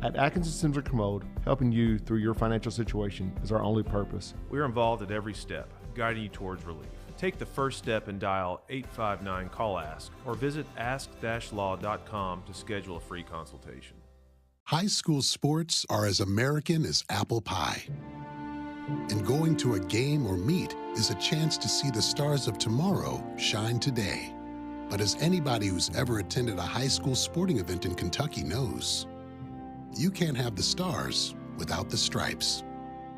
At Atkinson Commode, helping you through your financial situation is our only purpose. We're involved at every step, guiding you towards relief. Take the first step and dial 859-CALL-ASK or visit ask-law.com to schedule a free consultation. High school sports are as American as apple pie. And going to a game or meet is a chance to see the stars of tomorrow shine today. But as anybody who's ever attended a high school sporting event in Kentucky knows, you can't have the stars without the stripes.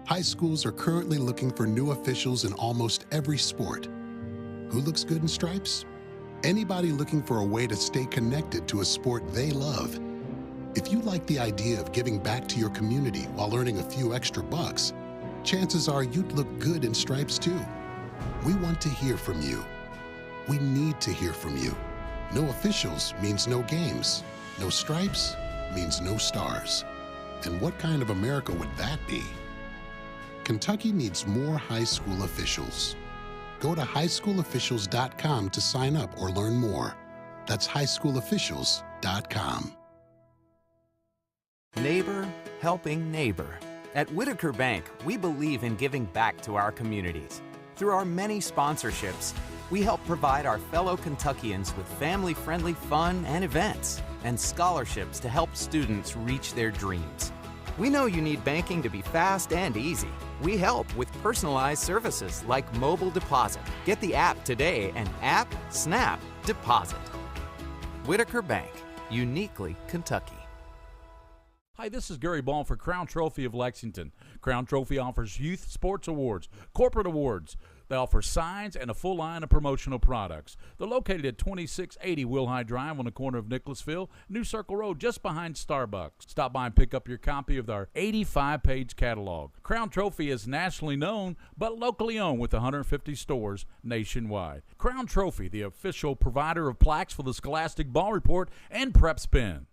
High schools are currently looking for new officials in almost every sport. Who looks good in stripes? Anybody looking for a way to stay connected to a sport they love. If you like the idea of giving back to your community while earning a few extra bucks, chances are you'd look good in stripes too. We want to hear from you. We need to hear from you. No officials means no games. No stripes means no stars. And what kind of America would that be? Kentucky needs more high school officials. Go to highschoolofficials.com to sign up or learn more. That's highschoolofficials.com. Neighbor helping neighbor. At Whitaker Bank, we believe in giving back to our communities. Through our many sponsorships, we help provide our fellow Kentuckians with family-friendly fun and events, and scholarships to help students reach their dreams. We know you need banking to be fast and easy. We help with personalized services like mobile deposit. Get the app today and app, snap, deposit. Whitaker Bank, uniquely Kentucky. Hi, this is Gary Ball for Crown Trophy of Lexington. Crown Trophy offers youth sports awards, corporate awards. They offer signs and a full line of promotional products. They're located at 2680 Wilhite Drive on the corner of Nicholasville, New Circle Road, just behind Starbucks. Stop by and pick up your copy of our 85-page catalog. Crown Trophy is nationally known, but locally owned with 150 stores nationwide. Crown Trophy, the official provider of plaques for the Scholastic Ball Report and Prep Spin.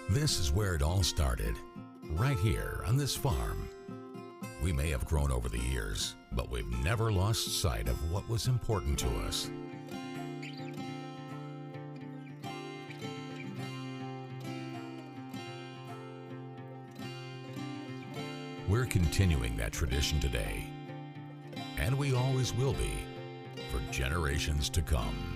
This is where it all started, right here on this farm. We may have grown over the years, but we've never lost sight of what was important to us. We're continuing that tradition today, and we always will be for generations to come.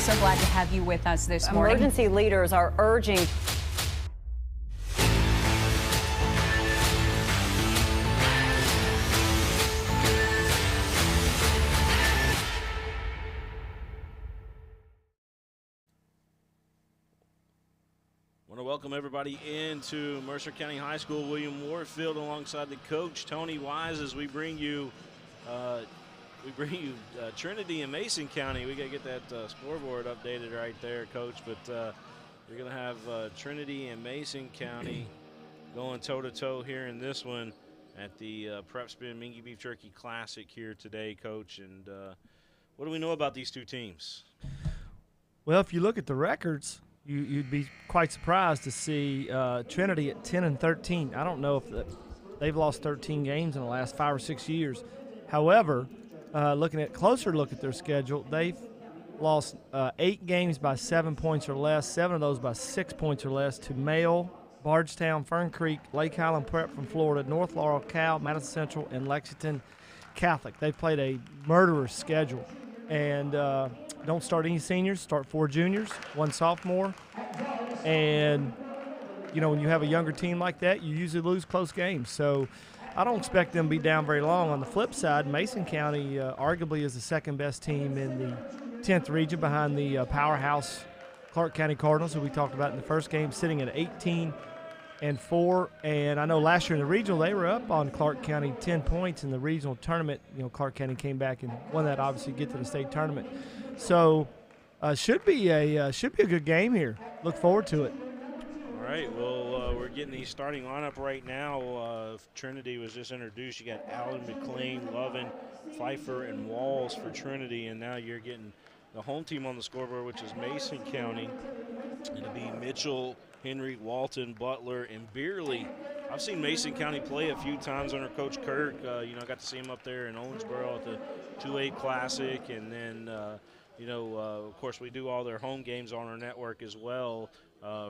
so glad to have you with us this morning. Emergency leaders are urging I want to welcome everybody into Mercer County High School, William Warfield, alongside the coach Tony Wise, as we bring you Trinity and Mason County. We got to get that scoreboard updated right there, Coach. But you're going to have Trinity and Mason County going toe-to-toe here in this one at the Prep Spin Mingy Beef Jerky Classic here today, Coach. And what do we know about these two teams? Well, if you look at the records, you'd be quite surprised to see Trinity at 10-13. I don't know if they've lost 13 games in the last 5 or 6 years. However, looking at closer look at their schedule, they've lost 8 games by 7 points or less, 7 of those by 6 points or less to Mayle, Bardstown, Fern Creek, Lake Highland Prep from Florida, North Laurel, Cal, Madison Central, and Lexington Catholic. They've played a murderous schedule. And don't start any seniors, start 4 juniors, 1 sophomore. And, you know, when you have a younger team like that, you usually lose close games. So I don't expect them to be down very long. On the flip side, Mason County arguably is the second-best team in the 10th region behind the powerhouse Clark County Cardinals, who we talked about in the first game, sitting at 18-4. And I know last year in the regional, they were up on Clark County 10 points in the regional tournament. You know, Clark County came back and won that, obviously, get to the state tournament. So should be a good game here. Look forward to it. All right, well, we're getting the starting lineup right now. Trinity was just introduced. You got Allen, McLean, Lovin, Pfeiffer, and Walls for Trinity, and now you're getting the home team on the scoreboard, which is Mason County. It'll be Mitchell, Henry, Walton, Butler, and Beerley. I've seen Mason County play a few times under Coach Kirk. You know, I got to see him up there in Owensboro at the 2A Classic, and then, of course, we do all their home games on our network as well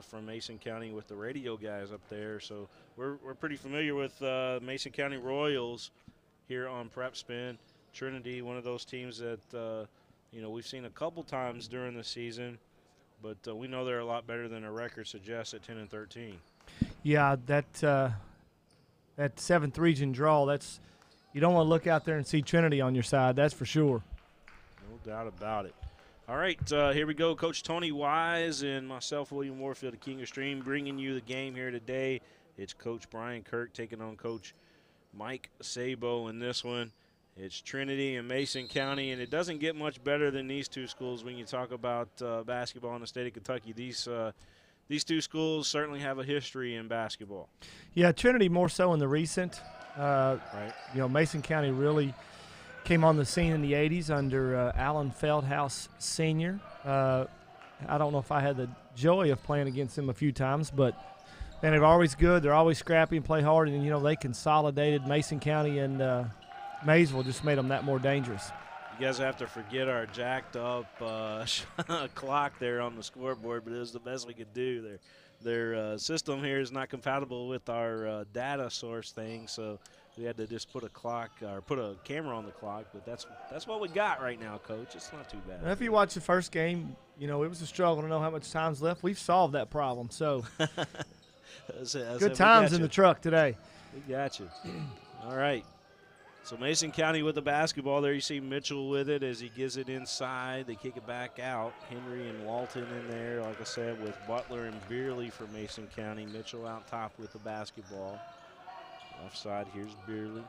from Mason County with the radio guys up there. So we're pretty familiar with Mason County Royals here on Prep Spin. Trinity, one of those teams that, we've seen a couple times during the season, but we know they're a lot better than their record suggests at 10-13. Yeah, that 7th region draw, you don't want to look out there and see Trinity on your side, that's for sure. No doubt about it. All right, here we go. Coach Tony Wise and myself, William Warfield of King of Stream, bringing you the game here today. It's Coach Brian Kirk taking on Coach Mike Sabo in this one. It's Trinity and Mason County, and it doesn't get much better than these two schools when you talk about basketball in the state of Kentucky. These two schools certainly have a history in basketball. Yeah, Trinity more so in the recent. Right. You know, Mason County really came on the scene in the 80s under Alan Feldhouse Sr. I don't know if I had the joy of playing against them a few times, but man, they're always good. They're always scrappy and play hard, and, you know, they consolidated Mason County and Maysville, just made them that more dangerous. You guys have to forget our jacked up clock there on the scoreboard, but it was the best we could do. Their system here is not compatible with our data source thing, so we had to just put a clock or put a camera on the clock. But that's what we got right now, Coach. It's not too bad. And if you watch the first game, you know, it was a struggle to know how much time's left. We've solved that problem, so good times in the truck today. We got you. All right. So Mason County with the basketball there. You see Mitchell with it as he gives it inside. They kick it back out. Henry and Walton in there, like I said, with Butler and Beerley for Mason County. Mitchell out top with the basketball. Left side, here's Beerley.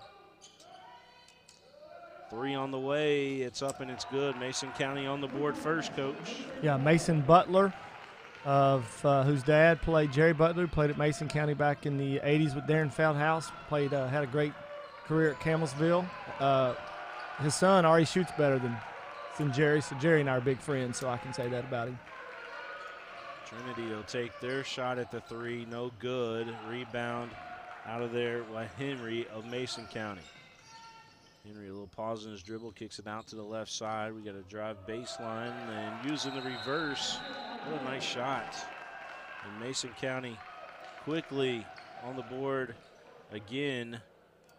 3 on the way. It's up and it's good. Mason County on the board first, Coach. Yeah, Mason Butler, of whose dad played, Jerry Butler, played at Mason County back in the 80s with Darren Feldhouse. Had a great career at Campbellsville. His son already shoots better than Jerry, so Jerry and I are big friends, so I can say that about him. Trinity will take their shot at the 3, no good. Rebound out of there by Henry of Mason County. Henry, a little pause in his dribble, kicks it out to the left side. We got a drive baseline and using the reverse. What a nice shot. And Mason County quickly on the board again.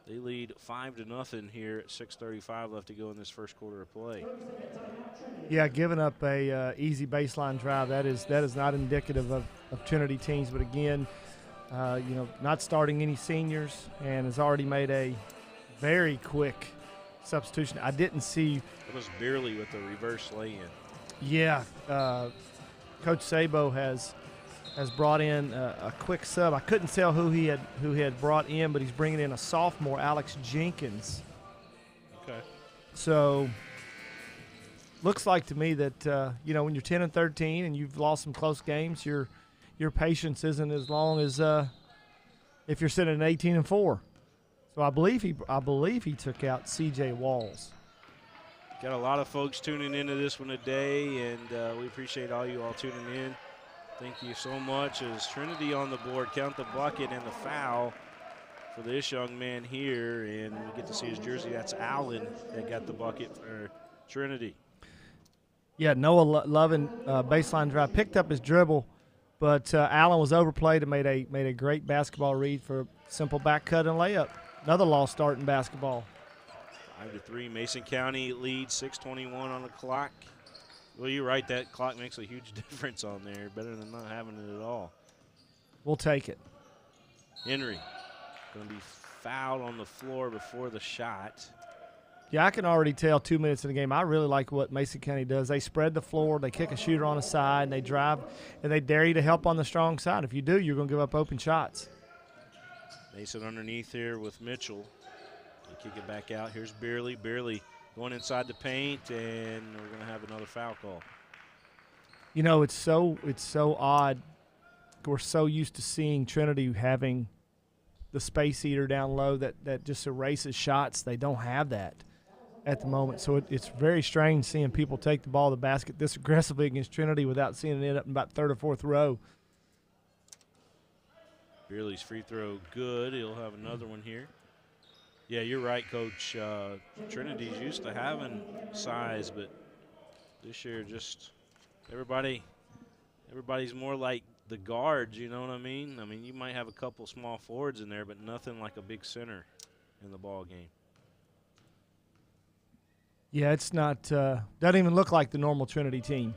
They lead 5-0 here at 6:35 left to go in this first quarter of play. Yeah, giving up a easy baseline drive, that is not indicative of Trinity teams. But again, not starting any seniors and has already made a very quick substitution. I didn't see. It was Beerley with the reverse lay-in. Yeah, Coach Sabo has brought in a quick sub. I couldn't tell who he had brought in, but he's bringing in a sophomore, Alex Jenkins. Okay. So looks like to me that when you're 10-13 and you've lost some close games, your patience isn't as long as if you're sitting at 18-4. So I believe he took out C.J. Walls. Got a lot of folks tuning into this one today, and we appreciate all you all tuning in. Thank you so much. As Trinity on the board, count the bucket and the foul for this young man here, and we get to see his jersey. That's Allen that got the bucket for Trinity. Yeah, Noah Lovin baseline drive, picked up his dribble, but Allen was overplayed and made a great basketball read for a simple back cut and layup. Another lost start in basketball. 5-3, Mason County leads, 6:21 on the clock. Well, you're right, that clock makes a huge difference on there. Better than not having it at all. We'll take it. Henry going to be fouled on the floor before the shot. Yeah, I can already tell 2 minutes in the game. I really like what Mason County does. They spread the floor, they kick a shooter on the side, and they drive, and they dare you to help on the strong side. If you do, you're going to give up open shots. Mason underneath here with Mitchell. They kick it back out. Here's Beerley. Beerley going inside the paint, and we're going to have another foul call. You know, it's so odd. We're so used to seeing Trinity having the space eater down low that just erases shots. They don't have that at the moment. So it's very strange seeing people take the ball to the basket this aggressively against Trinity without seeing it up in about third or fourth row. Beerley's free throw good. He'll have another one here. Yeah, you're right, Coach. Trinity's used to having size, but this year just everybody's more like the guards, you know what I mean? I mean, you might have a couple small forwards in there, but nothing like a big center in the ball game. Yeah, it's not doesn't even look like the normal Trinity team.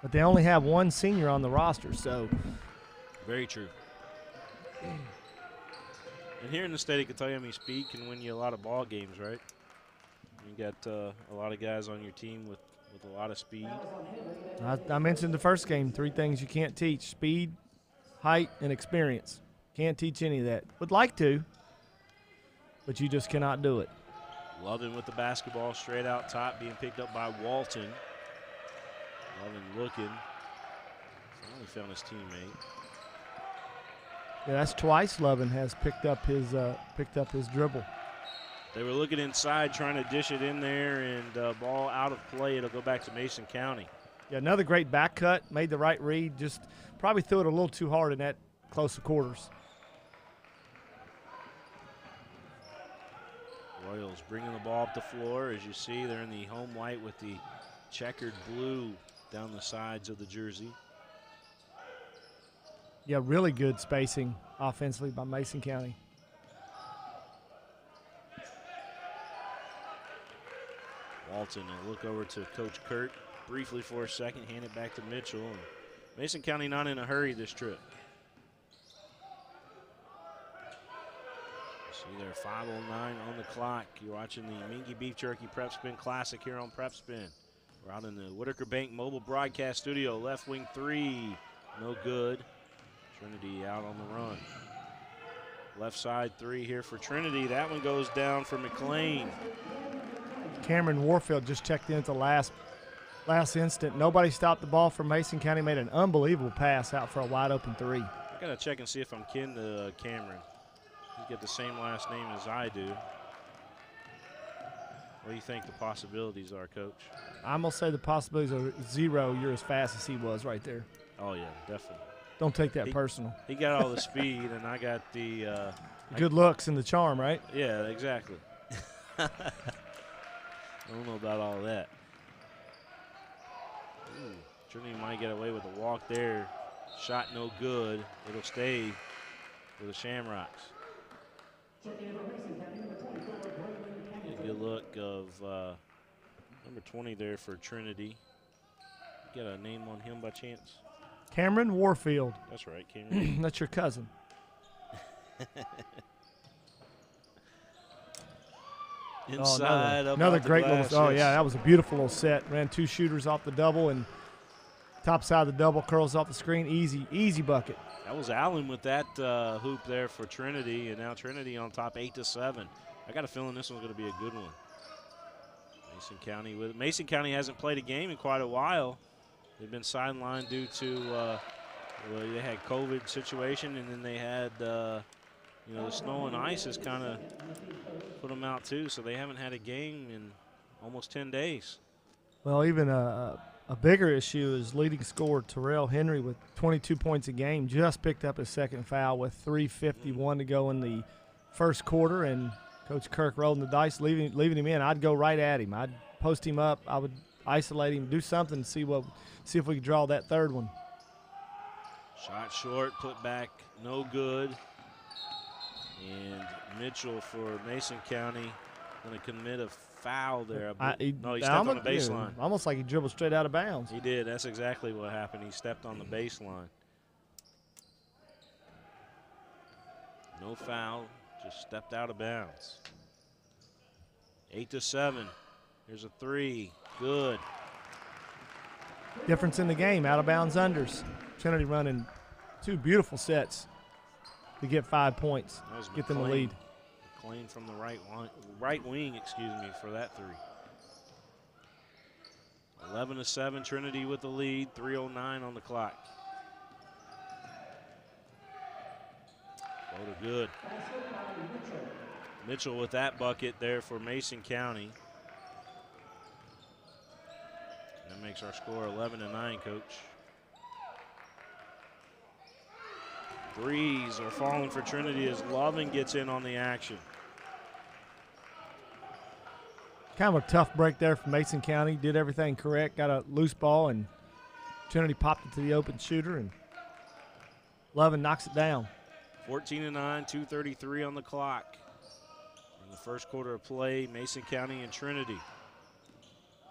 But they only have one senior on the roster, so. Very true. And here in the state of Kentucky, I mean, speed can win you a lot of ball games, right? You got a lot of guys on your team with a lot of speed. I mentioned the first game, 3 things you can't teach: speed, height, and experience. Can't teach any of that. Would like to, but you just cannot do it. Lovin with the basketball straight out top, being picked up by Walton. Lovin looking. Finally found his teammate. Yeah, that's twice Lovin has picked up his dribble. They were looking inside, trying to dish it in there, and ball out of play. It'll go back to Mason County. Yeah, another great back cut, made the right read, just probably threw it a little too hard in that close to quarters. Royals bringing the ball up the floor. As you see, they're in the home white with the checkered blue down the sides of the jersey. Yeah, really good spacing offensively by Mason County. Walton, a look over to Coach Kurt briefly for a second, hand it back to Mitchell. And Mason County not in a hurry this trip. See there, 5:09 on the clock. You're watching the Mingy Beef Jerky Prep Spin Classic here on Prep Spin. We're out in the Whitaker Bank Mobile Broadcast Studio. Left wing 3, no good. Trinity out on the run. Left side 3 here for Trinity. That one goes down for McLean. Cameron Warfield just checked in at the last instant. Nobody stopped the ball from Mason County. Made an unbelievable pass out for a wide open 3. I gotta check and see if I'm kin to Cameron. He's got the same last name as I do. What do you think the possibilities are, Coach? I'm gonna say the possibilities are 0. You're as fast as he was right there. Oh yeah, definitely. Don't take that personal. He got all the speed, and I got the good looks and the charm, right? Yeah, exactly. I don't know about all that. Ooh, Trinity might get away with a walk there. Shot no good. It'll stay for the Shamrocks. Get a good look of number 20 there for Trinity. Got a name on him by chance? Cameron Warfield. That's right, Cameron. That's your cousin. Inside, another great glass, little. Oh yes. yeah, that was a beautiful little set. Ran 2 shooters off the double and top side of the double curls off the screen. Easy bucket. That was Allen with that hoop there for Trinity, and now Trinity on top 8-7. I got a feeling this one's going to be a good one. Mason County with it. Mason County hasn't played a game in quite a while. They've been sidelined due to well, they had COVID situation, and then they had you know, the snow and ice has kind of put them out too. So they haven't had a game in almost 10 days. Well, even a bigger issue is leading scorer Terrell Henry with 22 points a game. Just picked up his second foul with 3:51 to go in the first quarter, and Coach Kirk rolling the dice, leaving him in. I'd go right at him. I'd post him up. I would isolate him, do something, see if we could draw that third one. Shot short, put back, no good. And Mitchell for Mason County going to commit a foul there. No, he stepped on the baseline. Almost like he dribbled straight out of bounds. He did. That's exactly what happened. He stepped on the baseline. No foul, just stepped out of bounds. 8-7. Here's a 3. Good. Difference in the game, out of bounds unders. Trinity running 2 beautiful sets to get 5 points, get them the lead. McLean from the right wing, for that 3. 11-7, Trinity with the lead, 3:09 on the clock. Floater good. Mitchell with that bucket there for Mason County. That makes our score 11-9, Coach. Threes are falling for Trinity as Lovin gets in on the action. Kind of a tough break there for Mason County. Did everything correct, got a loose ball, and Trinity popped it to the open shooter, and Lovin knocks it down. 14-9, 2:33 on the clock. In the first quarter of play, Mason County and Trinity.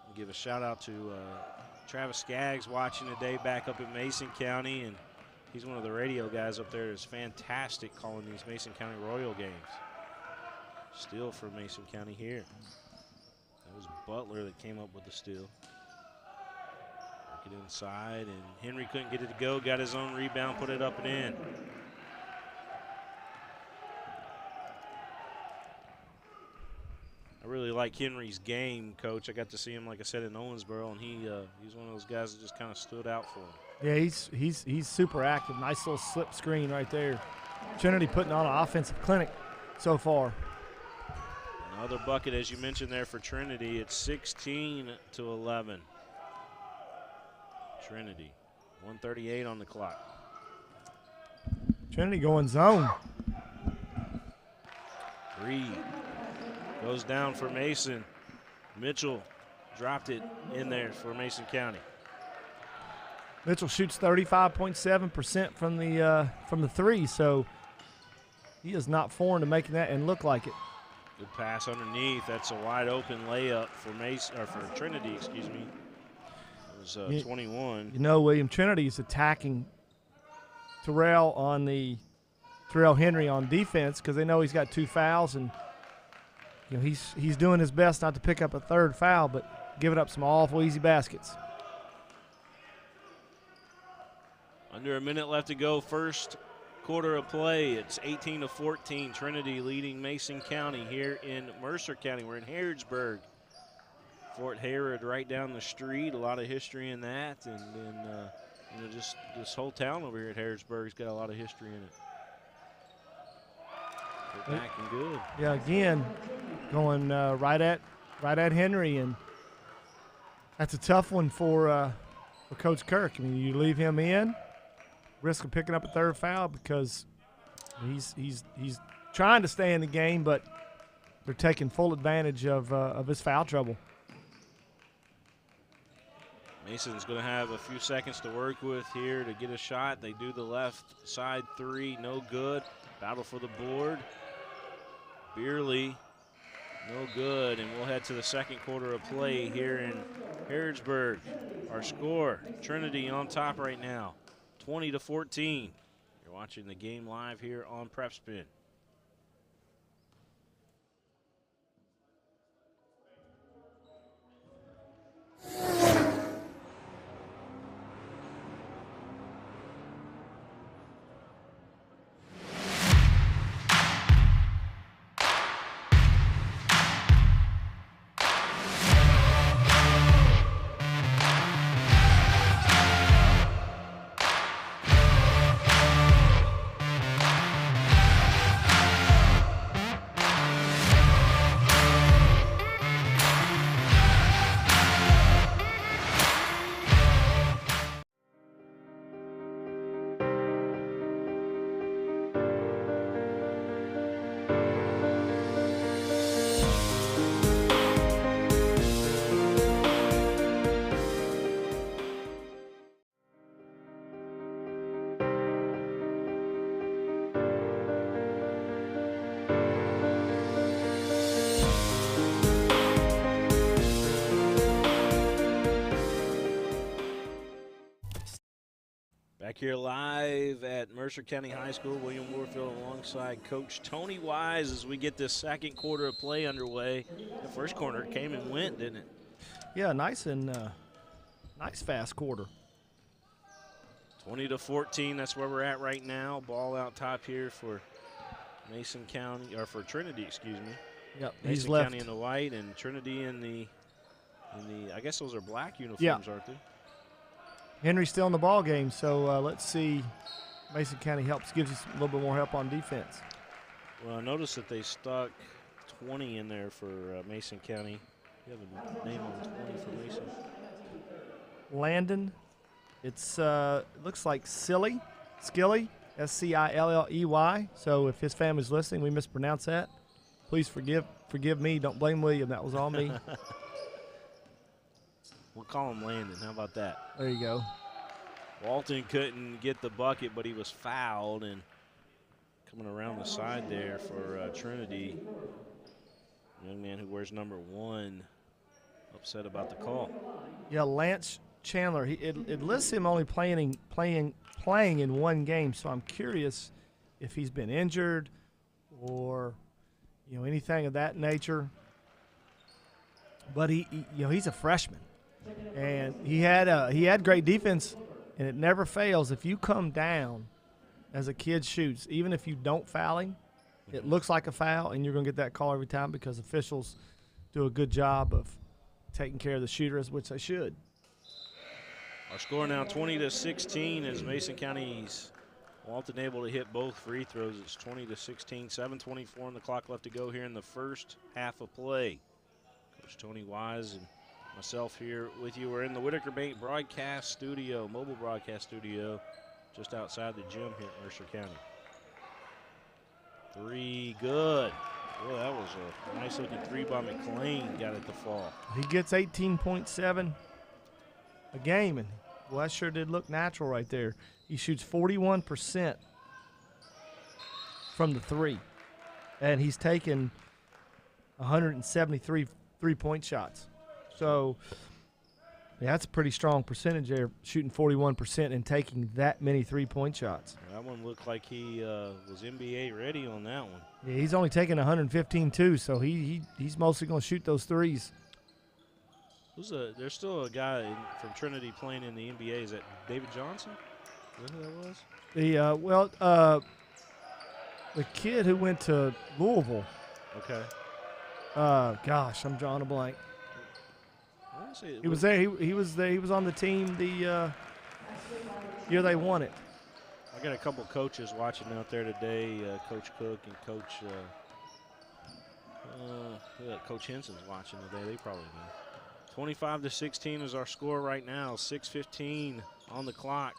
I'll give a shout out to Travis Skaggs watching today back up in Mason County, and he's one of the radio guys up there that's fantastic calling these Mason County Royal games. Steal for Mason County here. That was Butler that came up with the steal. Work it inside, and Henry couldn't get it to go. Got his own rebound, put it up and in. I really like Henry's game, Coach. I got to see him, like I said, in Owensboro, and he's one of those guys that just kind of stood out for him. Yeah, he's super active. Nice little slip screen right there. Trinity putting on an offensive clinic so far. Another bucket, as you mentioned there, for Trinity. It's 16-11. Trinity, 1:38 on the clock. Trinity going zone. 3 goes down for Mason. Mitchell dropped it in there for Mason County. Mitchell shoots 35.7% from the 3, so he is not foreign to making that and look like it. Good pass underneath. That's a wide open layup for for Trinity. Excuse me. It was 21. You know, William, Trinity is attacking Terrell Henry on defense because they know he's got 2 fouls, and you know he's doing his best not to pick up a 3rd foul, but giving up some awful easy baskets. Under a minute left to go, first quarter of play. It's 18-14. Trinity leading Mason County here in Mercer County. We're in Harrodsburg. Fort Herod right down the street. A lot of history in that, and then you know, just this whole town over here at Harrodsburg's got a lot of history in it. We're back and good. Yeah, again, going right at Henry, and that's a tough one for Coach Kirk. I mean, you leave him in, risk of picking up a 3rd foul because he's trying to stay in the game, but they're taking full advantage of his foul trouble. Mason's going to have a few seconds to work with here to get a shot. They do the left side 3, no good. Battle for the board. Beerley, no good, and we'll head to the second quarter of play here in Harrodsburg. Our score, Trinity on top right now, 20-14. You're watching the game live here on Prep Spin. Back here live at Mercer County High School, William Warfield alongside Coach Tony Wise as we get this second quarter of play underway. The first quarter came and went, didn't it? Yeah, nice fast quarter. 20-14, that's where we're at right now. Ball out top here for Mason County, or for Trinity, excuse me. Yep, Mason he's left. County in the white and Trinity in the I guess those are black uniforms, aren't they? Henry's still in the ball game, so let's see. Mason County gives you a little bit more help on defense. Well, I noticed that they stuck 20 in there for Mason County. You have a name on 20 for Mason. Landon, it's looks like Skilley, Scilley. So if his family's listening, we mispronounced that. Please forgive me. Don't blame William. That was all me. We'll call him Landon. How about that? There you go. Walton couldn't get the bucket, but he was fouled, and coming around the side there for Trinity, young man who wears number 1, upset about the call. Yeah, Lance Chandler. It lists him only playing in one game, so I'm curious if he's been injured or anything of that nature. But he's a freshman. And he had great defense, and it never fails. If you come down as a kid shoots, even if you don't foul him, it looks like a foul, and you're going to get that call every time because officials do a good job of taking care of the shooters, which they should. Our score now 20-16 as Mason County's Walton able to hit both free throws. It's 20-16, 7:24 on the clock left to go here in the first half of play. Coach Tony Wise and myself here with you. We're in the Whitaker Bank broadcast studio, mobile broadcast studio, just outside the gym here at Mercer County. 3, good. Boy, that was a nice looking 3 by McLean, got it to fall. He gets 18.7 a game, and well, that sure did look natural right there. He shoots 41% from the 3, and he's taken 173 three-point shots. So yeah, that's a pretty strong percentage there, shooting 41% and taking that many three-point shots. That one looked like he was NBA ready on that one. Yeah, he's only taking 115 too, so he's mostly going to shoot those threes. There's still a guy from Trinity playing in the NBA. Is that David Johnson? Is that who that was? The kid who went to Louisville. Okay. Gosh, I'm drawing a blank. He was there. He was there. He was on the team the year they won it. I got a couple coaches watching out there today. Coach Cook and Coach Henson's watching today. They probably know. 25-16 is our score right now. 6:15 on the clock,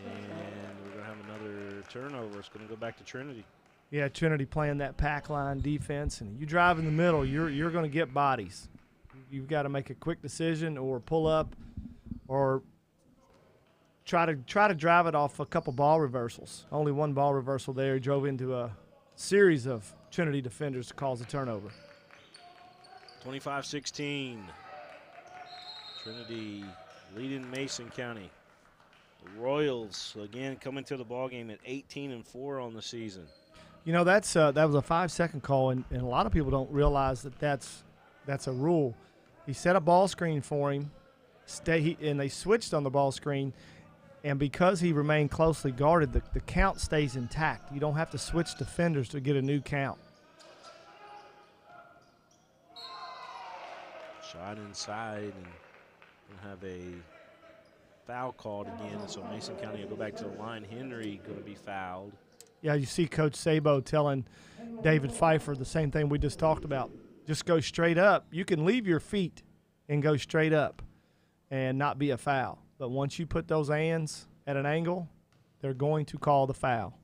and we're gonna have another turnover. It's gonna go back to Trinity. Yeah, Trinity playing that pack line defense, and you drive in the middle, you're going to get bodies. You've got to make a quick decision or pull up or try to drive it off a couple ball reversals. Only one ball reversal there. He drove into a series of Trinity defenders to cause a turnover. 25-16. Trinity leading Mason County. The Royals again coming to the ballgame at 18-4 on the season. You know, that was a 5-second call, and a lot of people don't realize that that's a rule. He set a ball screen for him, and they switched on the ball screen, and because he remained closely guarded, the count stays intact. You don't have to switch defenders to get a new count. Shot inside, and we'll have a foul called again, so Mason County will go back to the line. Henry going to be fouled. Yeah, you see Coach Sabo telling David Pfeiffer the same thing we just talked about. Just go straight up. You can leave your feet and go straight up and not be a foul. But once you put those hands at an angle, they're going to call the foul.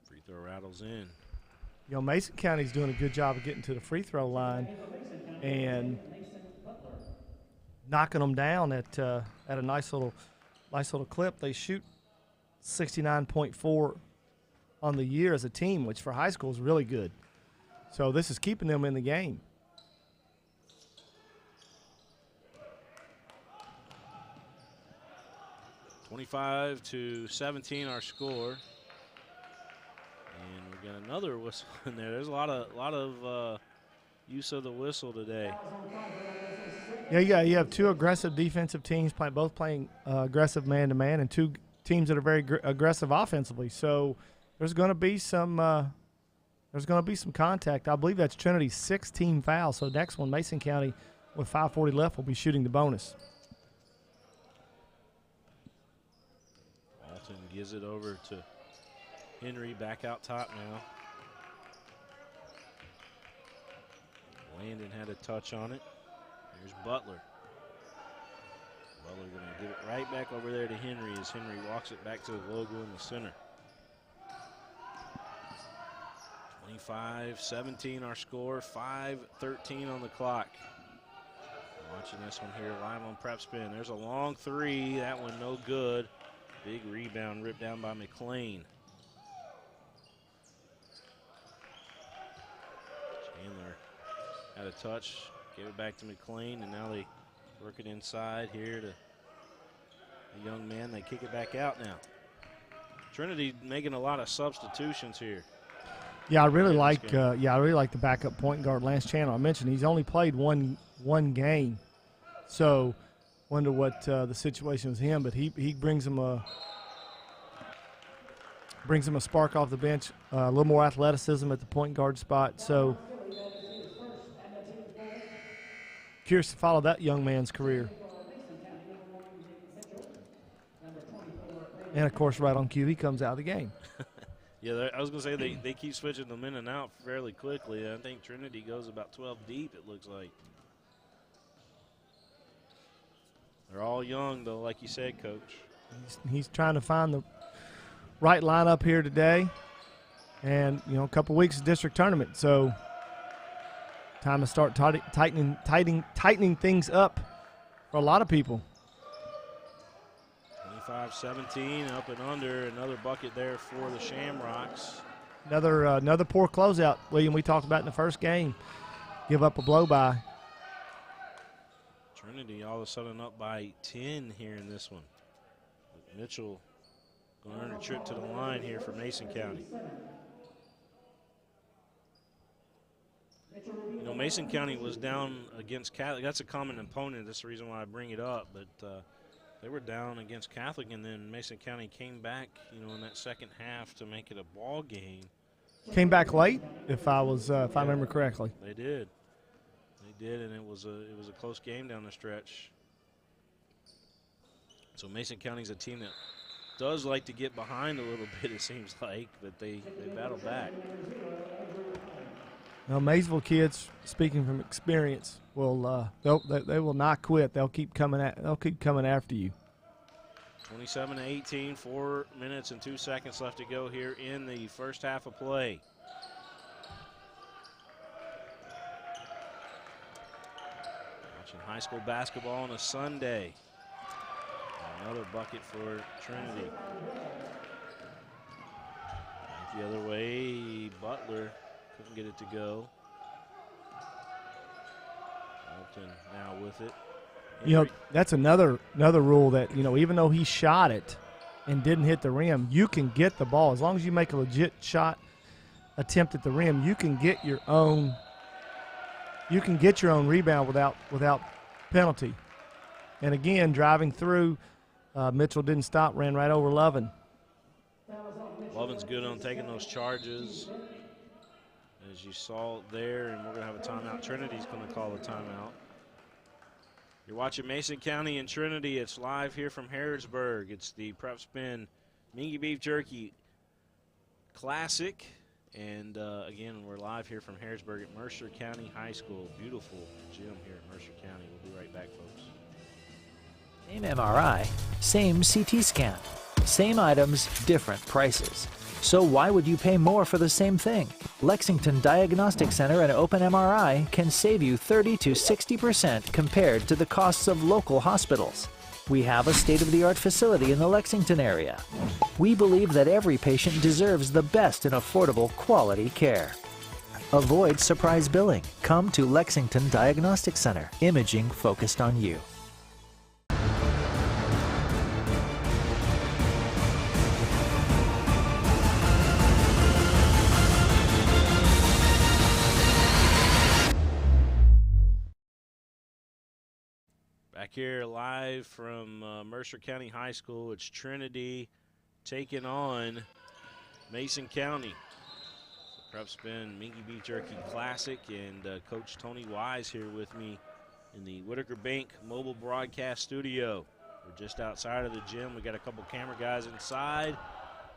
Free throw rattles in. You know, Mason County's doing a good job of getting to the free throw line and knocking them down at a nice little clip. They shoot 69.4 on the year as a team, which for high school is really good. So this is keeping them in the game. (25-17) our score. And we got another whistle in there. There's a lot of use of the whistle today. Yeah, you have two aggressive defensive teams both playing aggressive man-to-man, and two teams that are very aggressive offensively. So there's going to be some contact. I believe that's Trinity's 6th team foul. So next one, Mason County with 5:40 left will be shooting the bonus. Alton gives it over to Henry back out top now. Landon had a touch on it. Here's Butler. Butler going to give it right back over there to Henry as Henry walks it back to the logo in the center. 25-17 our score, 5:13 on the clock. Watching this one here live on Prep Spin. There's a long three, that one no good. Big rebound ripped down by McLean. Chandler had a touch, gave it back to McLean, and now they work it inside here to the young man. They kick it back out now. Trinity making a lot of substitutions here. Yeah, I really like the backup point guard, Lance Chandler. I mentioned he's only played one game, so wonder what the situation was him. But he brings him a spark off the bench, a little more athleticism at the point guard spot. So curious to follow that young man's career. And of course, right on cue, he comes out of the game. Yeah, I was going to say they keep switching them in and out fairly quickly. I think Trinity goes about 12 deep, it looks like. They're all young, though, like you said, Coach. He's trying to find the right lineup here today. And, you know, a couple weeks of district tournament, so time to start tightening things up for a lot of people. 25-17, up and under. Another bucket there for the Shamrocks. Another poor closeout, William, we talked about in the first game. Give up a blow-by. Trinity all of a sudden up by 10 here in this one. Mitchell going to earn a trip to the line here for Mason County. You know, Mason County was down against Catholic. That's a common opponent. That's the reason why I bring it up. But they were down against Catholic, and then Mason County came back, you know, in that second half to make it a ball game. Came back late, if I remember correctly. They did. They did, and it was a close game down the stretch. So Mason County's a team that does like to get behind a little bit, it seems like, but they battle back. Now, Maysville kids, speaking from experience, they will not quit. They'll keep coming after you. 27-18, 4 minutes and 2 seconds left to go here in the first half of play. Watching high school basketball on a Sunday. Another bucket for Trinity. The other way, Butler couldn't get it to go. Walton now with it. You know, that's another rule that, you know, even though he shot it and didn't hit the rim, you can get the ball. As long as you make a legit shot attempt at the rim, you can get your own rebound without penalty. And again, driving through, Mitchell didn't stop, ran right over Lovin. Lovin's good on taking those charges, as you saw there, and we're going to have a timeout. Trinity's going to call a timeout. You're watching Mason County and Trinity. It's live here from Harrodsburg. It's the Prep Spin Mingy Beef Jerky Classic. And again, we're live here from Harrodsburg at Mercer County High School. Beautiful gym here at Mercer County. We'll be right back, folks. Same MRI, same CT scan. Same items, different prices. So why would you pay more for the same thing? Lexington Diagnostic Center and Open MRI can save you 30 to 60% compared to the costs of local hospitals. We have a state-of-the-art facility in the Lexington area. We believe that every patient deserves the best in affordable, quality care. Avoid surprise billing. Come to Lexington Diagnostic Center. Imaging focused on you. Back here live from Mercer County High School, it's Trinity taking on Mason County. The Prep Spin Mingy Beef Jerky Classic, and Coach Tony Wise here with me in the Whitaker Bank mobile broadcast studio. We're just outside of the gym. We got a couple camera guys inside,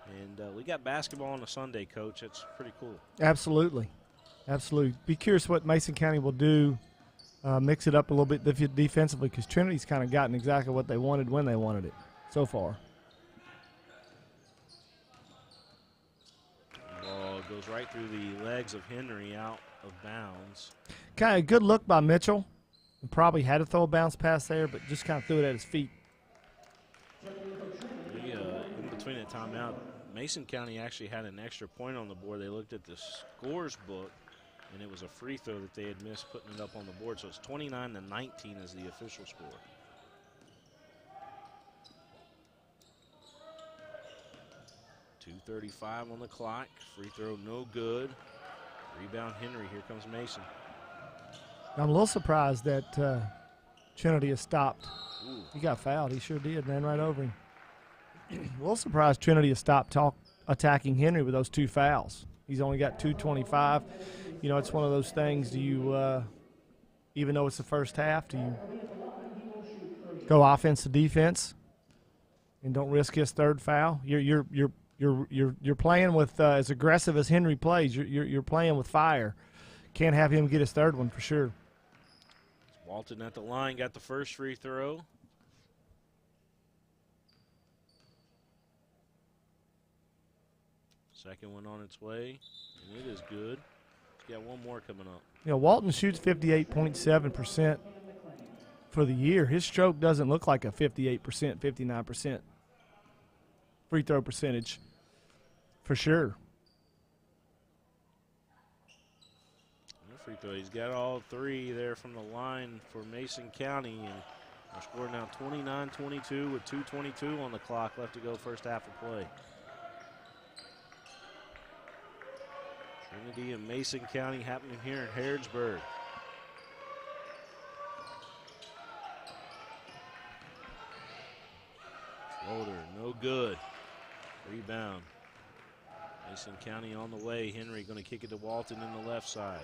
and we got basketball on a Sunday, Coach. That's pretty cool. Absolutely. Absolutely. Be curious what Mason County will do. Mix it up a little bit defensively, because Trinity's kind of gotten exactly what they wanted when they wanted it so far. Ball goes right through the legs of Henry, out of bounds. Kind of good look by Mitchell. Probably had to throw a bounce pass there, but just kind of threw it at his feet. In between a timeout, Mason County actually had an extra point on the board. They looked at the scores book, and it was a free throw that they had missed putting it up on the board. So it's 29-19 is the official score. .235 on the clock. Free throw no good. Rebound Henry. Here comes Mason. I'm a little surprised that Trinity has stopped. Ooh. He got fouled. He sure did. Ran right over him. A little surprised Trinity has stopped attacking Henry with those two fouls. He's only got 225. You know, it's one of those things. Do you, even though it's the first half, do you go offense to defense and don't risk his third foul? You're playing with as aggressive as Henry plays. You're playing with fire. Can't have him get his third one for sure. Walton at the line, got the first free throw. Second one on its way, and it is good. He's got one more coming up. You know, Walton shoots 58.7% for the year. His stroke doesn't look like a 58%, 59% free throw percentage for sure. Free throw. He's got all three there from the line for Mason County, and our score now 29-22 with 2:22 on the clock left to go, first half of play. Trinity and Mason County happening here in Harrodsburg. Floater, no good. Rebound. Mason County on the way. Henry going to kick it to Walton in the left side.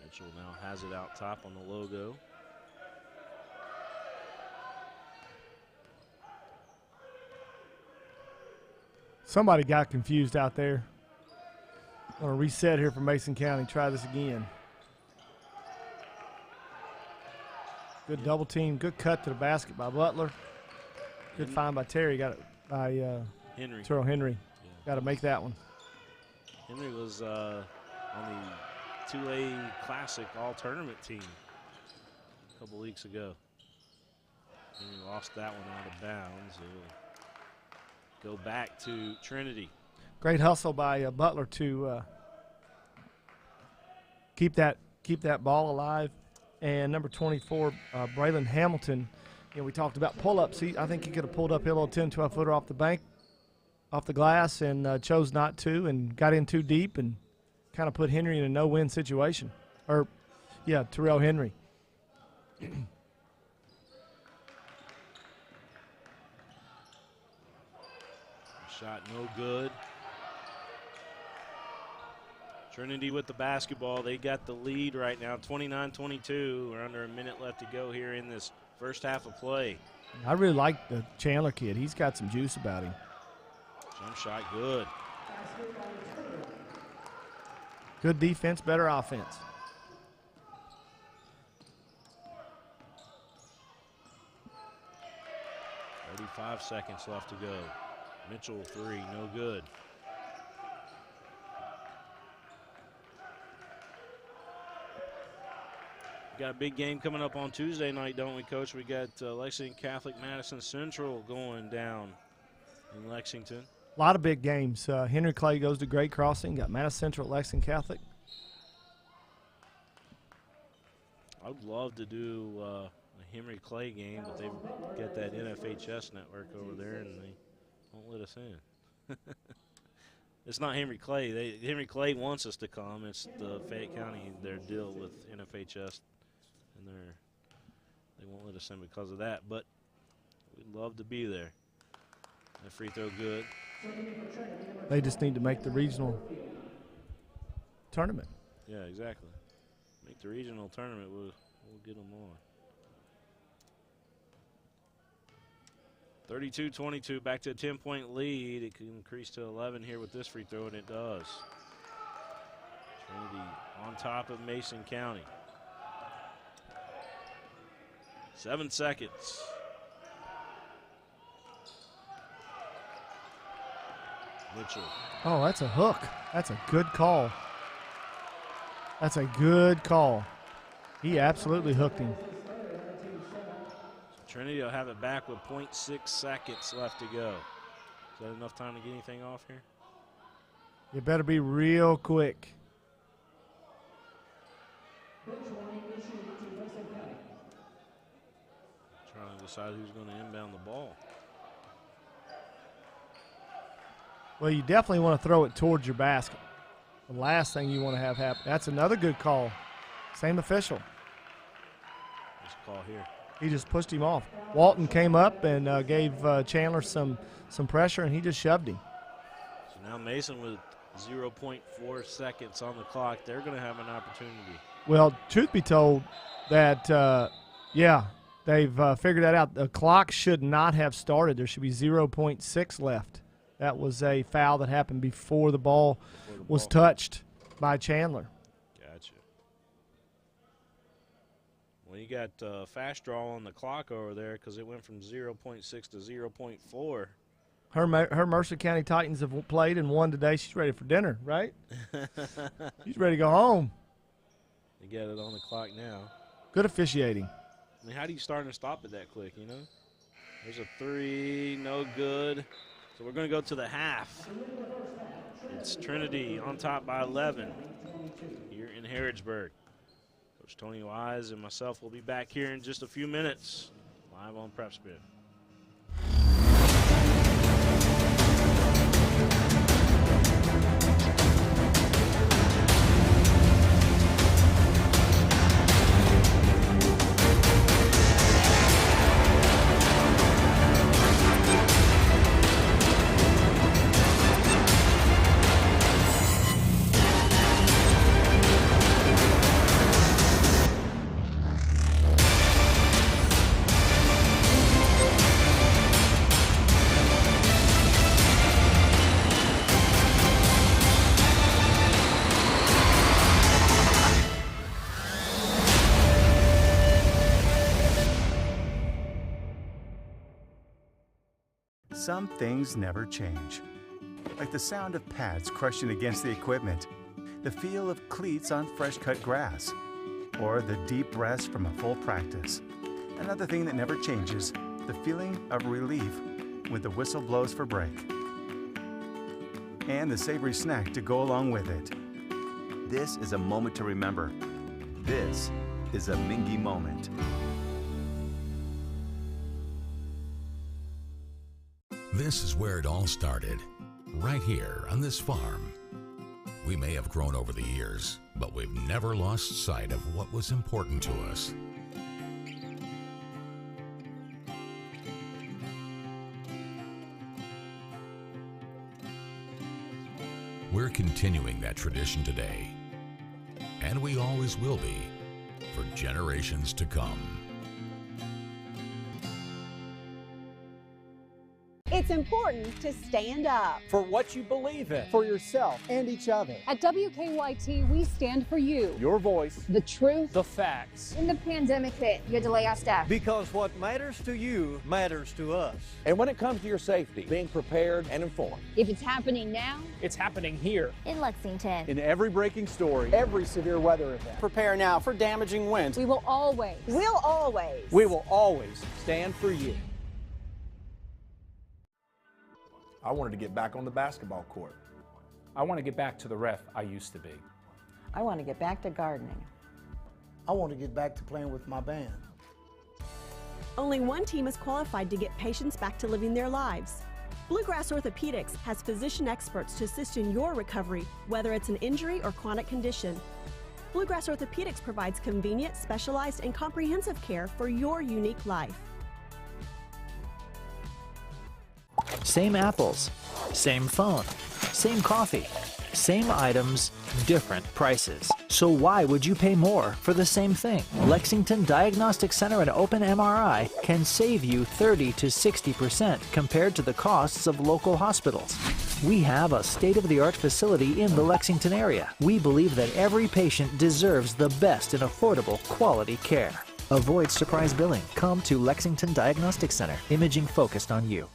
Mitchell now has it out top on the logo. Somebody got confused out there. Going to reset here for Mason County. Try this again. Good double team. Good cut to the basket by Butler. Good find by Terry. Got it by Henry. Terrell Henry. Yeah. Got to make that one. Henry was on the 2A Classic All-Tournament team a couple weeks ago. And he lost that one out of bounds. It'll go back to Trinity. Great hustle by Butler to keep that ball alive. And number 24, Braylon Hamilton. We talked about pull-ups. I think he could have pulled up a little 10, 12-footer off the bank, off the glass, and chose not to, and got in too deep and kind of put Henry in a no-win situation. Terrell Henry. Shot no good. Trinity with the basketball. They got the lead right now, 29-22. We're under a minute left to go here in this first half of play. I really like the Chandler kid. He's got some juice about him. Jump shot good. Good defense, better offense. Five seconds left to go. Mitchell, three, no good. We got a big game coming up on Tuesday night, don't we, Coach? We got Lexington Catholic Madison Central going down in Lexington. A lot of big games. Henry Clay goes to Great Crossing. Got Madison Central at Lexington Catholic. I would love to do a Henry Clay game, but they've got that NFHS network over there, and they won't let us in. It's not Henry Clay. Henry Clay wants us to come. It's the Fayette County, their deal with NFHS, and they won't let us in because of that. But we'd love to be there. That free throw good. They just need to make the regional tournament. Yeah, exactly. Make the regional tournament. We'll get them on. 32-22, back to a 10-point lead. It can increase to 11 here with this free throw, and it does. Trinity on top of Mason County. 7 seconds. Mitchell. Oh, that's a hook. That's a good call. That's a good call. He absolutely hooked him. Trinity will have it back with 0.6 seconds left to go. Is that enough time to get anything off here? You better be real quick. Trying to decide who's going to inbound the ball. Well, you definitely want to throw it towards your basket. The last thing you want to have happen. That's another good call. Same official. Nice call here. He just pushed him off. Walton came up and gave Chandler some pressure, and he just shoved him. So now Mason with 0.4 seconds on the clock. They're going to have an opportunity. Well, truth be told, that, they've figured that out. The clock should not have started. There should be 0.6 left. That was a foul that happened before the ball was touched by Chandler. Gotcha. Well, you got fast draw on the clock over there because it went from 0.6 to 0.4. Her Mercer County Titans have played and won today. She's ready for dinner, right? She's ready to go home. They got it on the clock now. Good officiating. I mean, how do you start and stop it that quick, you know? There's a three, no good. So we're going to go to the half. It's Trinity on top by 11 here in Harrodsburg. Coach Tony Wise and myself will be back here in just a few minutes, live on Prep Spin. Some things never change, like the sound of pads crushing against the equipment, the feel of cleats on fresh-cut grass, or the deep rest from a full practice. Another thing that never changes the feeling of relief when the whistle blows for break, and the savory snack to go along with it. This is a moment to remember. This is a Mingy moment. This is where it all started, right here on this farm. We may have grown over the years, but we've never lost sight of what was important to us. We're continuing that tradition today, and we always will be for generations to come. It's important to stand up for what you believe in, for yourself and each other. At WKYT, we stand for you. Your voice, The truth. the facts. When the pandemic hit, you had to lay off staff. Because what matters to you matters to us. And when it comes to your safety, being prepared and informed. If it's happening now, It's happening here. in Lexington. In every breaking story, every severe weather event. Prepare now for damaging winds. We will always. We'll always stand for you. I wanted to get back on the basketball court. I want to get back to the ref I used to be. I want to get back to gardening. I want to get back to playing with my band. Only one team is qualified to get patients back to living their lives. Bluegrass Orthopedics has physician experts to assist in your recovery, whether it's an injury or chronic condition. Bluegrass Orthopedics provides convenient, specialized, and comprehensive care for your unique life. Same apples, same phone, same coffee, same items, different prices. So why would you pay more for the same thing? Lexington Diagnostic Center and Open MRI can save you 30 to 60% compared to the costs of local hospitals. We have a state-of-the-art facility in the Lexington area. We believe that every patient deserves the best in affordable, quality care. Avoid surprise billing. Come to Lexington Diagnostic Center. Imaging focused on you.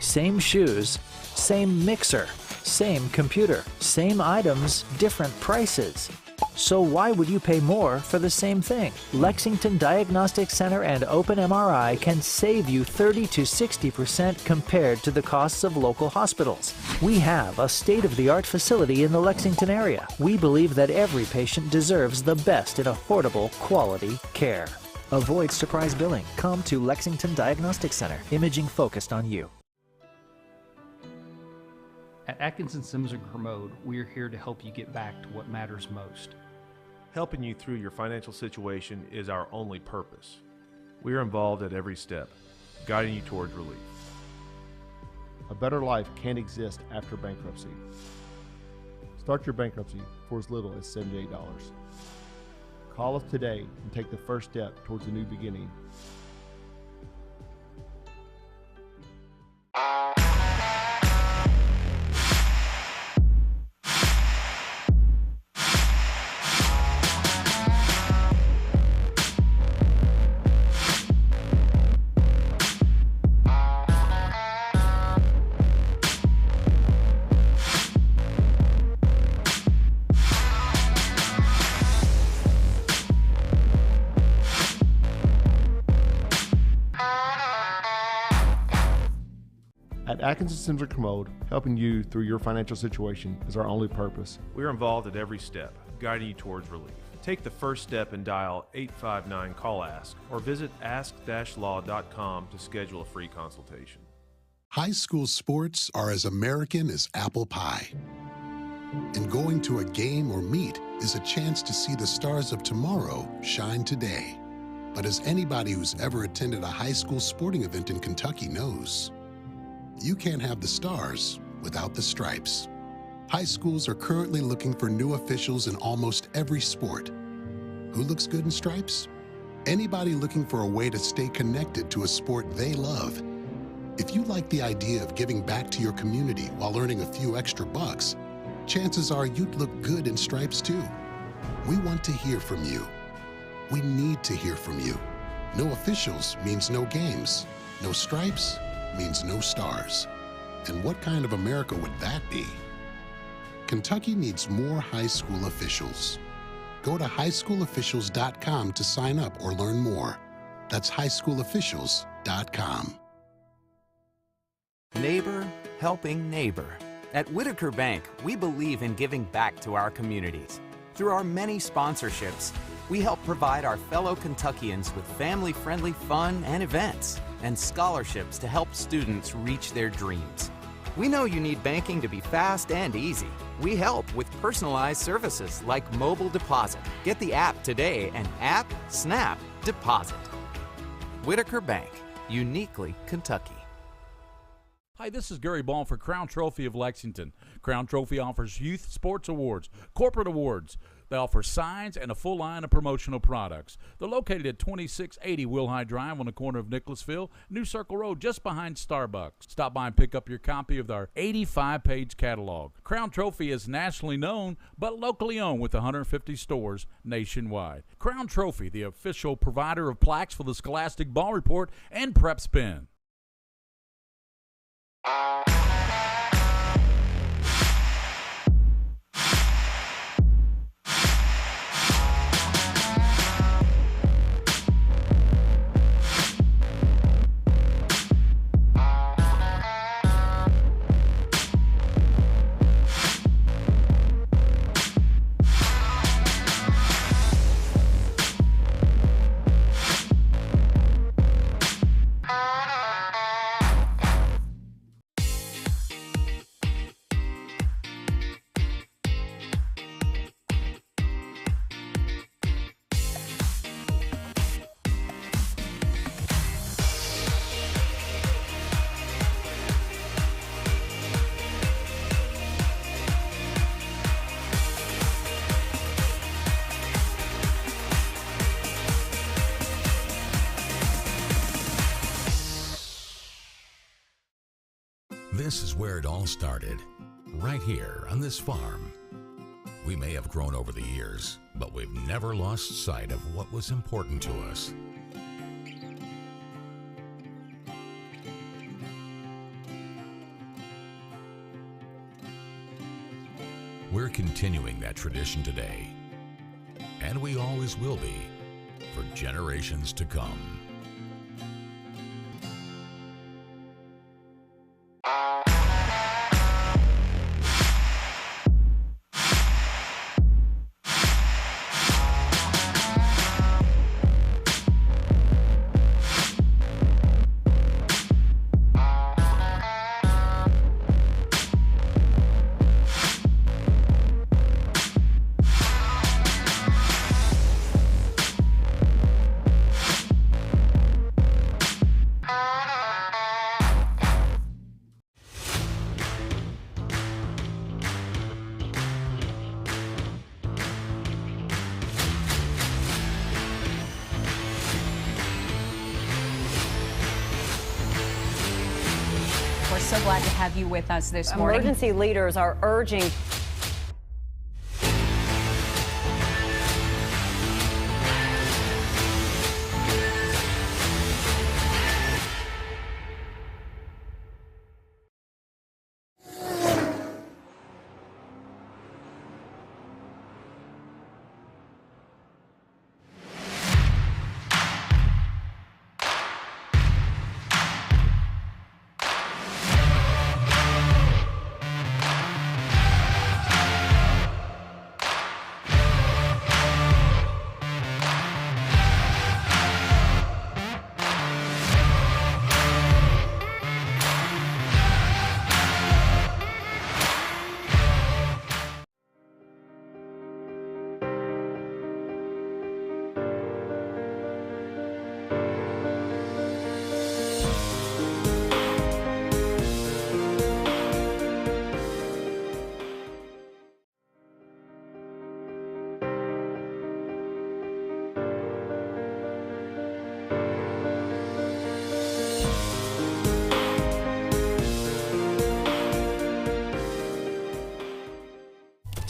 Same shoes, same mixer, same computer, same items, different prices. So why would you pay more for the same thing? Lexington Diagnostic Center and Open MRI can save you 30 to 60% compared to the costs of local hospitals. We have a state-of-the-art facility in the Lexington area. We believe that every patient deserves the best in affordable, quality care. Avoid surprise billing. Come to Lexington Diagnostic Center. Imaging focused on you. At Atkinson Sims & Kermode, we are here to help you get back to what matters most. Helping you through your financial situation is our only purpose. We are involved at every step, guiding you towards relief. A better life can't exist after bankruptcy. Start your bankruptcy for as little as $78. Call us today and take the first step towards a new beginning. At Atkinson Sims & Kermode, helping you through your financial situation is our only purpose. We are involved at every step, guiding you towards relief. Take the first step and dial 859-CALL-ASK or visit ask-law.com to schedule a free consultation. High school sports are as American as apple pie. And going to a game or meet is a chance to see the stars of tomorrow shine today. But as anybody who's ever attended a high school sporting event in Kentucky knows, you can't have the stars without the stripes. High schools are currently looking for new officials in almost every sport. Who looks good in stripes? Anybody looking for a way to stay connected to a sport they love. If you like the idea of giving back to your community while earning a few extra bucks, chances are you'd look good in stripes too. We want to hear from you. We need to hear from you. No officials means no games. No stripes means no stars. And what kind of America would that be? Kentucky needs more high school officials. Go to highschoolofficials.com to sign up or learn more. That's highschoolofficials.com. Neighbor helping neighbor. At Whitaker Bank, we believe in giving back to our communities. Through our many sponsorships, we help provide our fellow Kentuckians with family-friendly fun and events, and scholarships to help students reach their dreams. We know you need banking to be fast and easy. We help with personalized services like mobile deposit. Get the app today and snap, deposit. Whitaker Bank, uniquely Kentucky. Hi, this is Gary Ball for Crown Trophy of Lexington. Crown Trophy offers youth sports awards, corporate awards. They offer signs and a full line of promotional products. They're located at 2680 Wilhite Drive on the corner of Nicholasville, New Circle Road, just behind Starbucks. Stop by and pick up your copy of our 85-page catalog. Crown Trophy is nationally known, but locally owned with 150 stores nationwide. Crown Trophy, the official provider of plaques for the Scholastic Ball Report and Prep Spin. This is where it all started, right here on this farm. We may have grown over the years, but we've never lost sight of what was important to us. We're continuing that tradition today, and we always will be for generations to come. We're so glad to have you with us this morning. Emergency leaders are urging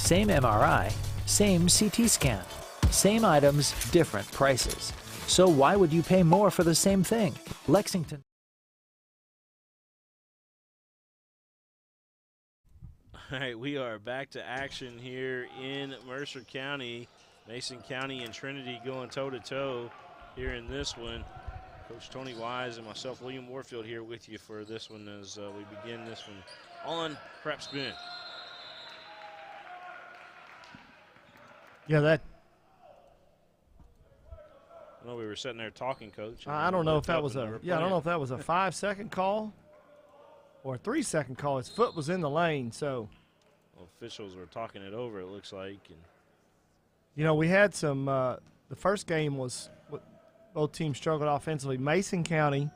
Same MRI, same CT scan. Same items, different prices. So why would you pay more for the same thing? Lexington. All right, we are back to action here in Mercer County. Mason County and Trinity going toe-to-toe here in this one. Coach Tony Wise and myself, William Warfield, here with you for this one as we begin this one on Prep Spin. Yeah, that. I know we were sitting there talking, Coach. I don't know if that was I don't know if that was a 5-second call or a 3-second call. His foot was in the lane, so. Well, officials were talking it over, it looks like. And you know, we had some. The first game was both teams struggled offensively. Mason County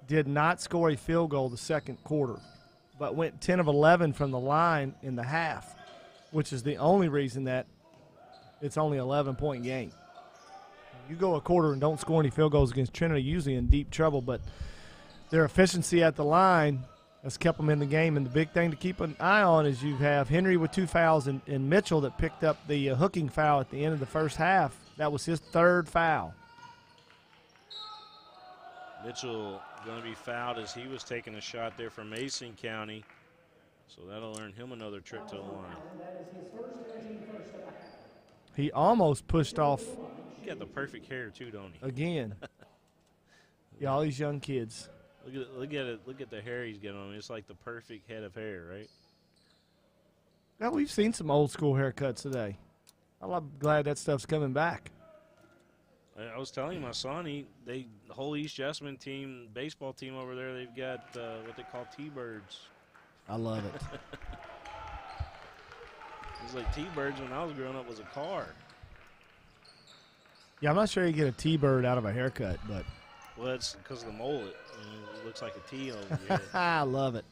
did not score a field goal the second quarter, but went 10 of 11 from the line in the half, which is the only reason that it's only an 11-point game. You go a quarter and don't score any field goals against Trinity, usually in deep trouble, but their efficiency at the line has kept them in the game. And the big thing to keep an eye on is you have Henry with 2 fouls and Mitchell that picked up the hooking foul at the end of the first half. That was his 3rd foul. Mitchell going to be fouled as he was taking a shot there from Mason County. So that'll earn him another trip to the line. He almost pushed off. He got the perfect hair too, don't he? Again. Yeah, all these young kids. Look at it. Look at the hair he's getting on. It's like the perfect head of hair, right? Yeah, we've seen some old school haircuts today. I'm glad that stuff's coming back. I was telling my son, the whole East Jessamine team, baseball team over there, they've got what they call T-birds. I love it. It was like T-birds when I was growing up was a car. Yeah, I'm not sure you get a T-bird out of a haircut, but. Well, it's because of the mullet. It looks like a T over here. I love it.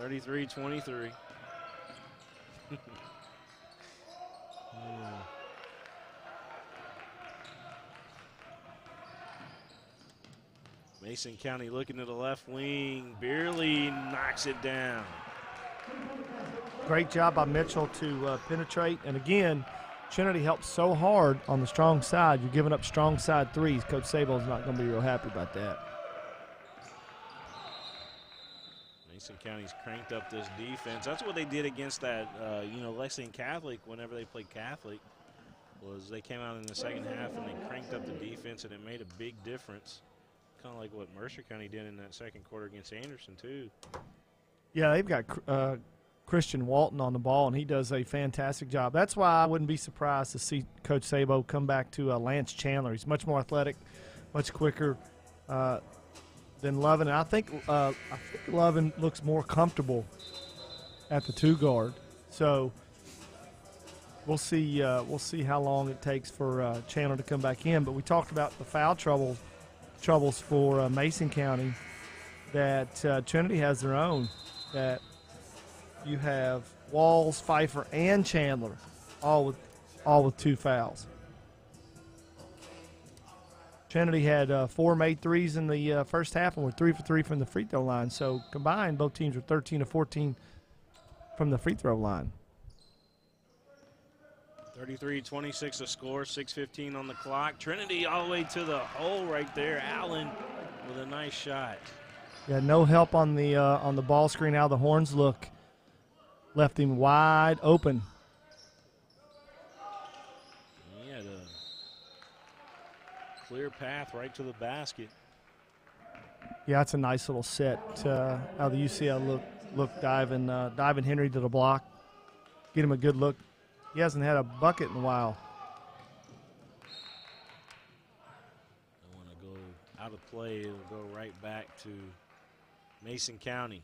33-23. Mason County looking to the left wing. Beerley knocks it down. Great job by Mitchell to penetrate. And again, Trinity helps so hard on the strong side. You're giving up strong side threes. Coach Sable's not going to be real happy about that. Mason County's cranked up this defense. That's what they did against that, Lexington Catholic whenever they played Catholic, was they came out in the second half and they cranked up the defense, and it made a big difference. Kind of like what Mercer County did in that second quarter against Anderson, too. Yeah, they've got Christian Walton on the ball, and he does a fantastic job. That's why I wouldn't be surprised to see Coach Sabo come back to Lance Chandler. He's much more athletic, much quicker than Lovin. And I think Lovin looks more comfortable at the 2 guard. So we'll see how long it takes for Chandler to come back in. But we talked about the foul troubles for Mason County that Trinity has their own. That you have Walls, Pfeiffer, and Chandler all with 2 fouls. Trinity had 4 made threes in the first half and were 3 for 3 from the free throw line. So combined, both teams were 13 of 14 from the free throw line. 33-26 to score, 6:15 on the clock. Trinity all the way to the hole right there. Allen with a nice shot. Yeah, no help on the ball screen. How the horns look. Left him wide open. He had a clear path right to the basket. Yeah, that's a nice little set. How the UCL look diving Henry to the block. Get him a good look. He hasn't had a bucket in a while. I want to go out of play. It'll go right back to Mason County.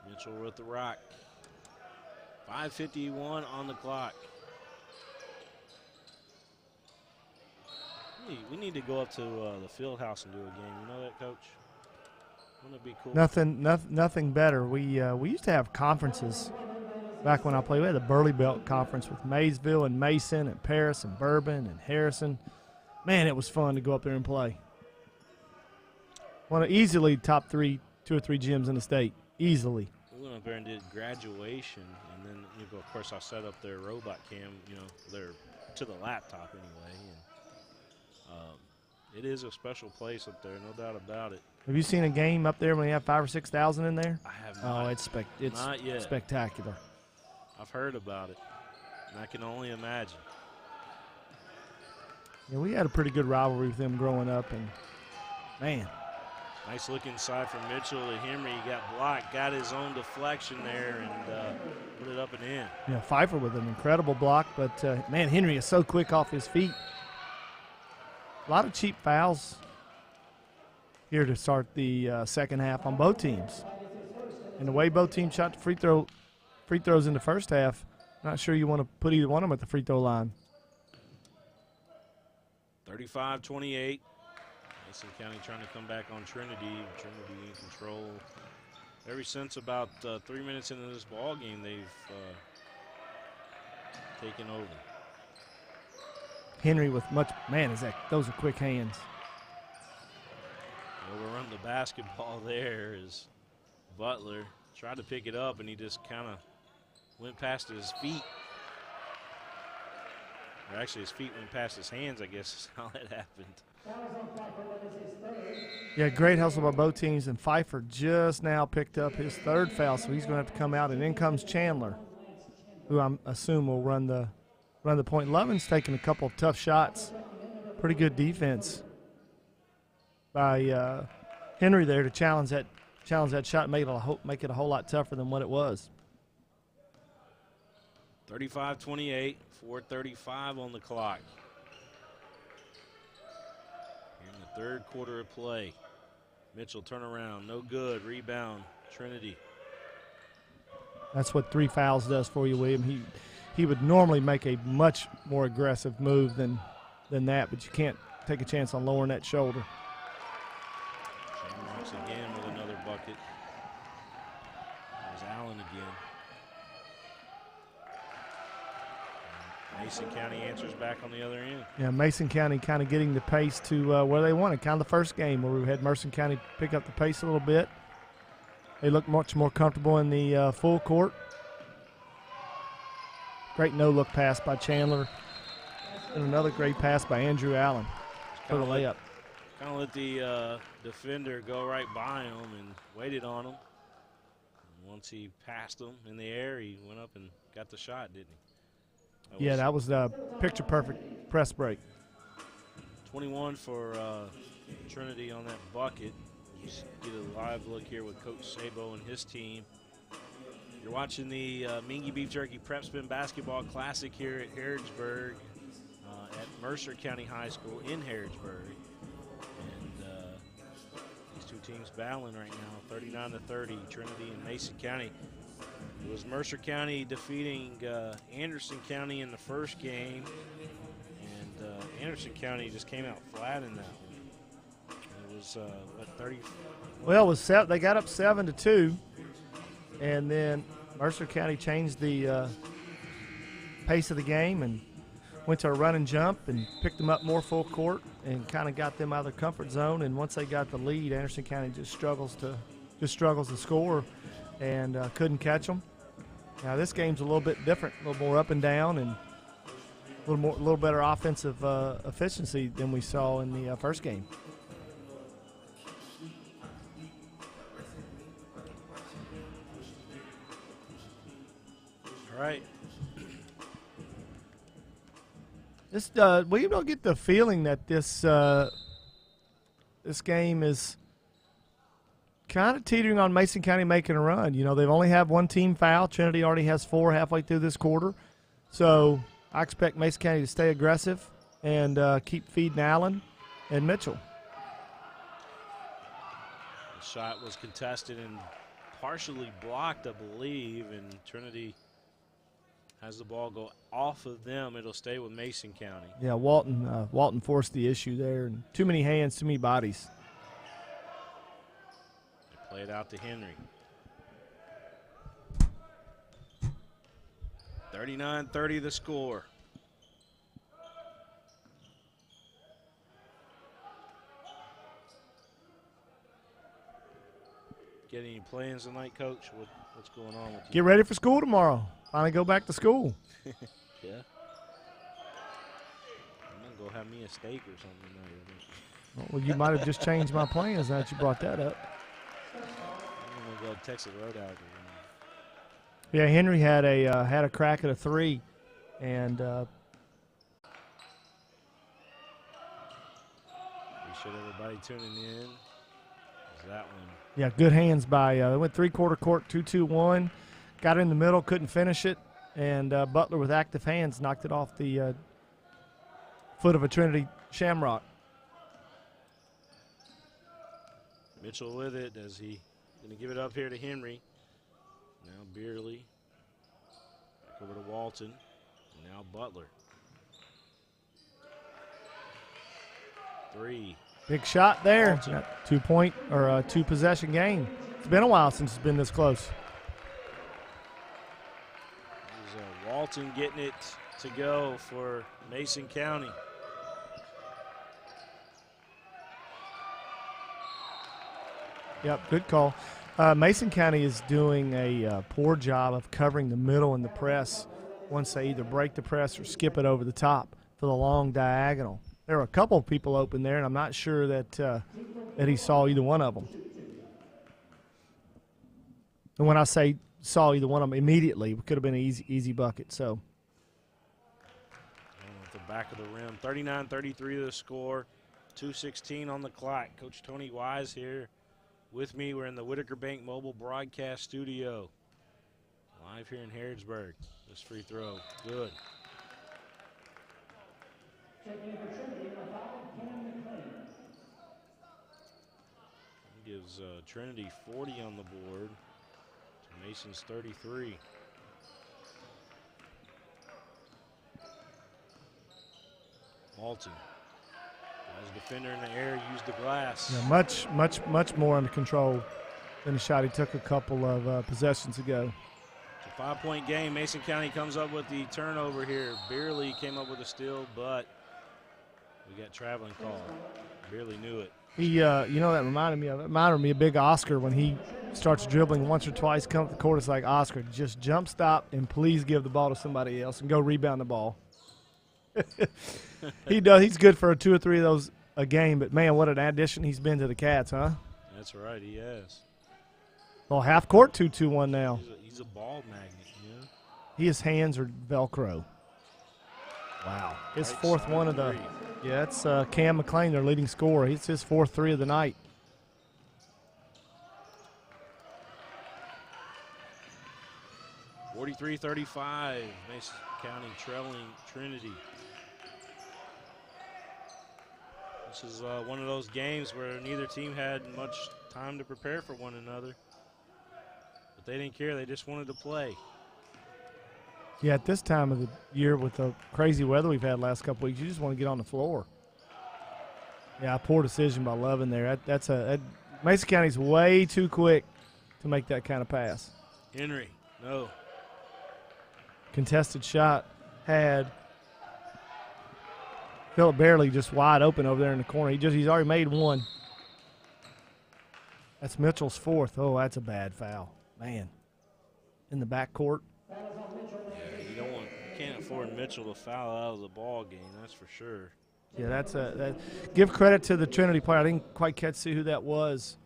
Mitchell with the rock. 5:51 on the clock. We need to go up to the field house and do a game. You know that, Coach? Wouldn't it be cool? Nothing better. We used to have conferences back when I played. We had the Burley Belt Conference with Maysville and Mason and Paris and Bourbon and Harrison. Man, it was fun to go up there and play. One of easily top 2 or 3 gyms in the state. Easily. We went up there and did graduation, and then of course I set up their robot cam, they're to the laptop anyway. And, it is a special place up there, no doubt about it. Have you seen a game up there when you have 5,000 or 6,000 in there? I have not. Oh, it's not yet. Spectacular. I've heard about it. I can only imagine. Yeah, we had a pretty good rivalry with them growing up, and man. Nice look inside from Mitchell to Henry. He got blocked, got his own deflection there, and put it up and in. Yeah, Pfeiffer with an incredible block, but man, Henry is so quick off his feet. A lot of cheap fouls here to start the second half on both teams. And the way both teams shot the free throws in the first half, not sure you want to put either one of them at the free throw line. 35-28. Mason County trying to come back on Trinity. Trinity in control. Ever since about 3 minutes into this ball game, they've taken over. Henry with much, man, those are quick hands. Overrun the basketball there as Butler tried to pick it up, and he just kind of went past his feet. Or actually, his feet went past his hands, I guess is how that happened. Yeah, great hustle by both teams, and Pfeiffer just now picked up his third foul, so he's going to have to come out, and in comes Chandler, who I assume will run the point. Lovin's taking a couple of tough shots. Pretty good defense by Henry there to challenge that shot, make it a whole lot tougher than what it was. 35-28, 4:35 on the clock. In the third quarter of play. Mitchell turnaround, no good, rebound, Trinity. That's what 3 fouls does for you, William. He would normally make a much more aggressive move than that, but you can't take a chance on lowering that shoulder. Shamrocks again with another bucket. There's Allen again. Mason County answers back on the other end. Yeah, Mason County kind of getting the pace to where they wanted. Kind of the first game where we had Mercer County pick up the pace a little bit. They look much more comfortable in the full court. Great no-look pass by Chandler. And another great pass by Andrew Allen for the layup. Kind of let the defender go right by him and waited on him. And once he passed him in the air, he went up and got the shot, didn't he? That was a picture-perfect press break. 21 for Trinity on that bucket. Just get a live look here with Coach Sabo and his team. You're watching the Mingy Beef Jerky Prep Spin Basketball Classic here at Harrodsburg at Mercer County High School in Harrodsburg. And these two teams battling right now, 39-30, Trinity and Mason County. It was Mercer County defeating Anderson County in the first game, and Anderson County just came out flat in that one. It was, 30? Well, it was they got up 7-2, and then Mercer County changed the pace of the game and went to a run and jump and picked them up more full court and kind of got them out of their comfort zone. And once they got the lead, Anderson County just struggles to score and couldn't catch them. Now this game's a little bit different, a little more up and down, and a little better offensive efficiency than we saw in the first game. All right. We don't get the feeling that this game is kind of teetering on Mason County making a run. You know, they've only had one team foul. Trinity already has 4 halfway through this quarter. So I expect Mason County to stay aggressive and keep feeding Allen and Mitchell. The shot was contested and partially blocked, I believe, and Trinity has the ball go off of them. It'll stay with Mason County. Yeah, Walton forced the issue there. And too many hands, too many bodies. Play it out to Henry. 39-30 the score. Get any plans tonight, Coach? What's going on with you? Get ready for school tomorrow. Finally go back to school. Yeah. I'm going to go have me a steak or something tonight. Well, you might have just changed my plans now that you brought that up. I'm going to go Texas Roadhouse. Yeah, Henry had a crack at a 3, And appreciate everybody tuning in. That one. Yeah, good hands by. They went three-quarter court, 2-2-1. Got in the middle, couldn't finish it. And Butler with active hands knocked it off the foot of a Trinity Shamrock. Mitchell with it as he going to give it up here to Henry. Now Beerley. Back over to Walton. And now Butler. 3. Big shot there. Walton. 2-point or a 2-possession game. It's been a while since it's been this close. Walton getting it to go for Mason County. Yep, good call. Mason County is doing a poor job of covering the middle and the press once they either break the press or skip it over the top for the long diagonal. There were a couple of people open there, and I'm not sure that that he saw either one of them. And when I say saw either one of them immediately, it could have been an easy bucket. So at the back of the rim, 39-33 the score, 2:16 on the clock. Coach Tony Wise here with me. We're in the Whitaker Bank Mobile Broadcast Studio, live here in Harrodsburg. This free throw, good. Gives Trinity 40 on the board to Mason's 33. Walton, as a defender in the air, used the glass. Yeah, much more under control than the shot he took a couple of possessions ago. It's a 5-point game. Mason County comes up with the turnover here. Beerley came up with a steal, but we got traveling call. Beerley knew it. He, that reminded me of Big Oscar when he starts dribbling once or twice, come up the court. It's like, Oscar, just jump stop and please give the ball to somebody else and go rebound the ball. He does. He's good for 2 or 3 of those a game, but man, what an addition he's been to the Cats, huh? That's right, he has. Well, half court 2-2-1 now. He's a ball magnet, yeah. His hands are Velcro. Wow. His fourth one of the. Yeah, it's Cam McClain, their leading scorer. It's his 4th 3 of the night. (43-35), Mason County trailing Trinity. This is one of those games where neither team had much time to prepare for one another. But they didn't care. They just wanted to play. Yeah, at this time of the year with the crazy weather we've had last couple weeks, you just want to get on the floor. Yeah, poor decision by Lovin there. Mason County's way too quick to make that kind of pass. Henry, no. Contested shot had Philip Beerley just wide open over there in the corner. He's already made one. That's Mitchell's 4th. Oh, that's a bad foul, man. In the backcourt. You can't afford Mitchell to foul out of the ball game. That's for sure. Yeah, give credit to the Trinity player. I didn't quite see who that was.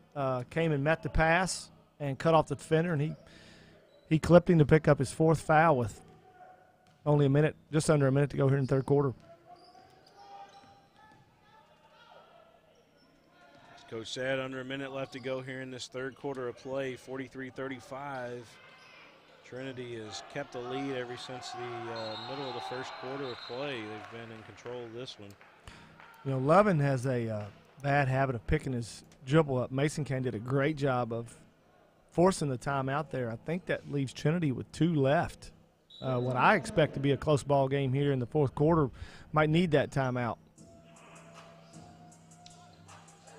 Came and met the pass and cut off the defender, and he clipped him to pick up his 4th foul with only just under a minute to go here in the 3rd quarter. As Coach said, under a minute left to go here in this 3rd quarter of play, 43-35. Trinity has kept the lead ever since the middle of the 1st quarter of play. They've been in control of this one. You know, Lovin has a bad habit of picking his dribble up. Mason County did a great job of forcing the time out there. I think that leaves Trinity with 2 left. What I expect to be a close ball game here in the 4th quarter might need that timeout.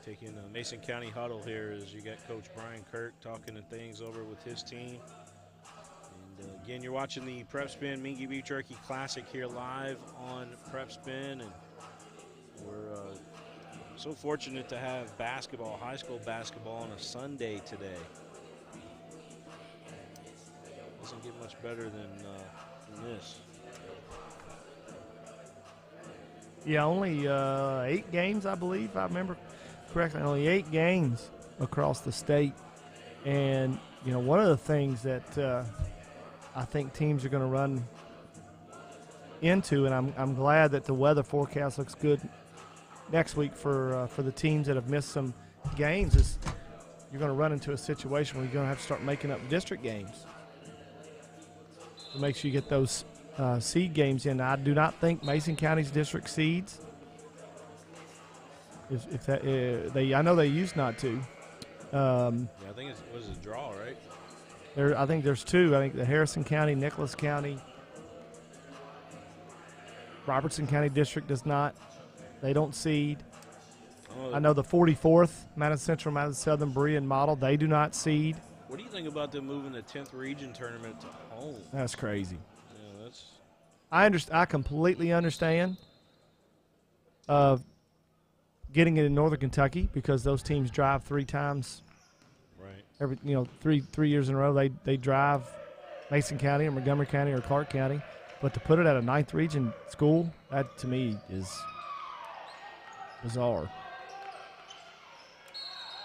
Taking the Mason County huddle here as you got Coach Brian Kirk talking and things over with his team. And again, you're watching the Prep Spin Mingy Beef Jerky Classic here live on Prep Spin, and we're so fortunate to have basketball, high school basketball on a Sunday today. Doesn't get much better than this. Yeah, only 8 games, I believe, if I remember correctly. Only 8 games across the state. And, you know, one of the things that I think teams are going to run into, and I'm glad that the weather forecast looks good next week for the teams that have missed some games. Is you're going to run into a situation where you're going to have to start making up district games to make sure you get those seed games in. I do not think Mason County's district seeds. If that I know they used not to. I think it was a draw, right? I think there's two. I think the Harrison County, Nicholas County, Robertson County district does not. They don't seed. Oh, I know the 44th, Madison Central, Madison Southern, Berean Model, they do not seed. What do you think about them moving the 10th region tournament to home? That's crazy. Yeah, that's. I completely understand getting it in Northern Kentucky because those teams drive 3 times. Right. Three years in a row they drive Mason County or Montgomery County or Clark County. But to put it at a 9th region school, that to me is bizarre.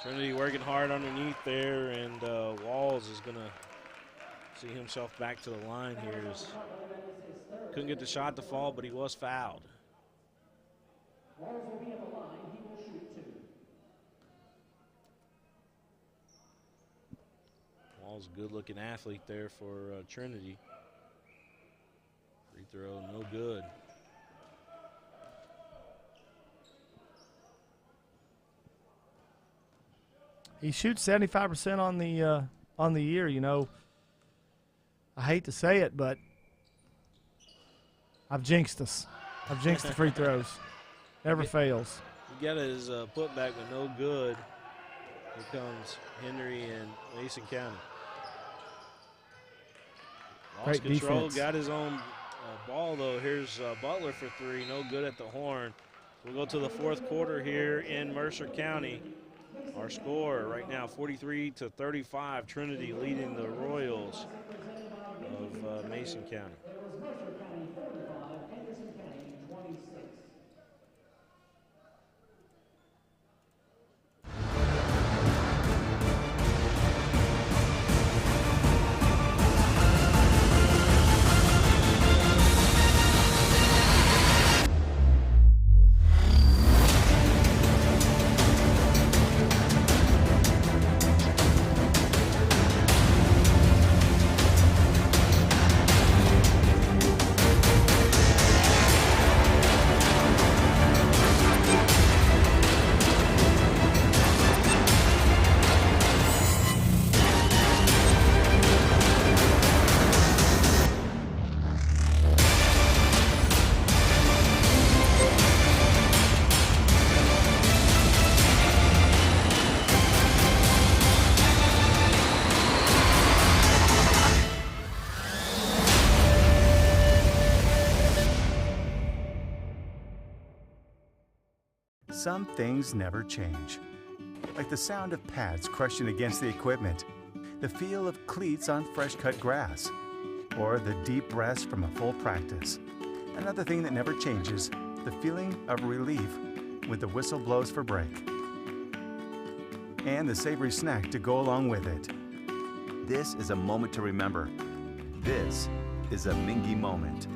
Trinity working hard underneath there, and Walls is going to see himself back to the line here. Couldn't get the shot to fall, but he was fouled. Walls a good-looking athlete there for Trinity. Free throw, no good. He shoots 75% on the year. You know, I hate to say it, but I've jinxed us. I've jinxed the free throws. Never fails. He got his putback, but no good. Here comes Henry and Mason County. Lost Great control, defense. got his own ball, though. Here's Butler for 3, no good at the horn. We'll go to the 4th quarter here in Mercer County. Our score right now, 43-35, Trinity leading the Royals of Mason County. Some things never change. Like the sound of pads crushing against the equipment, the feel of cleats on fresh-cut grass, or the deep rest from a full practice. Another thing that never changes, the feeling of relief when the whistle blows for break. And the savory snack to go along with it. This is a moment to remember. This is a Mingy moment.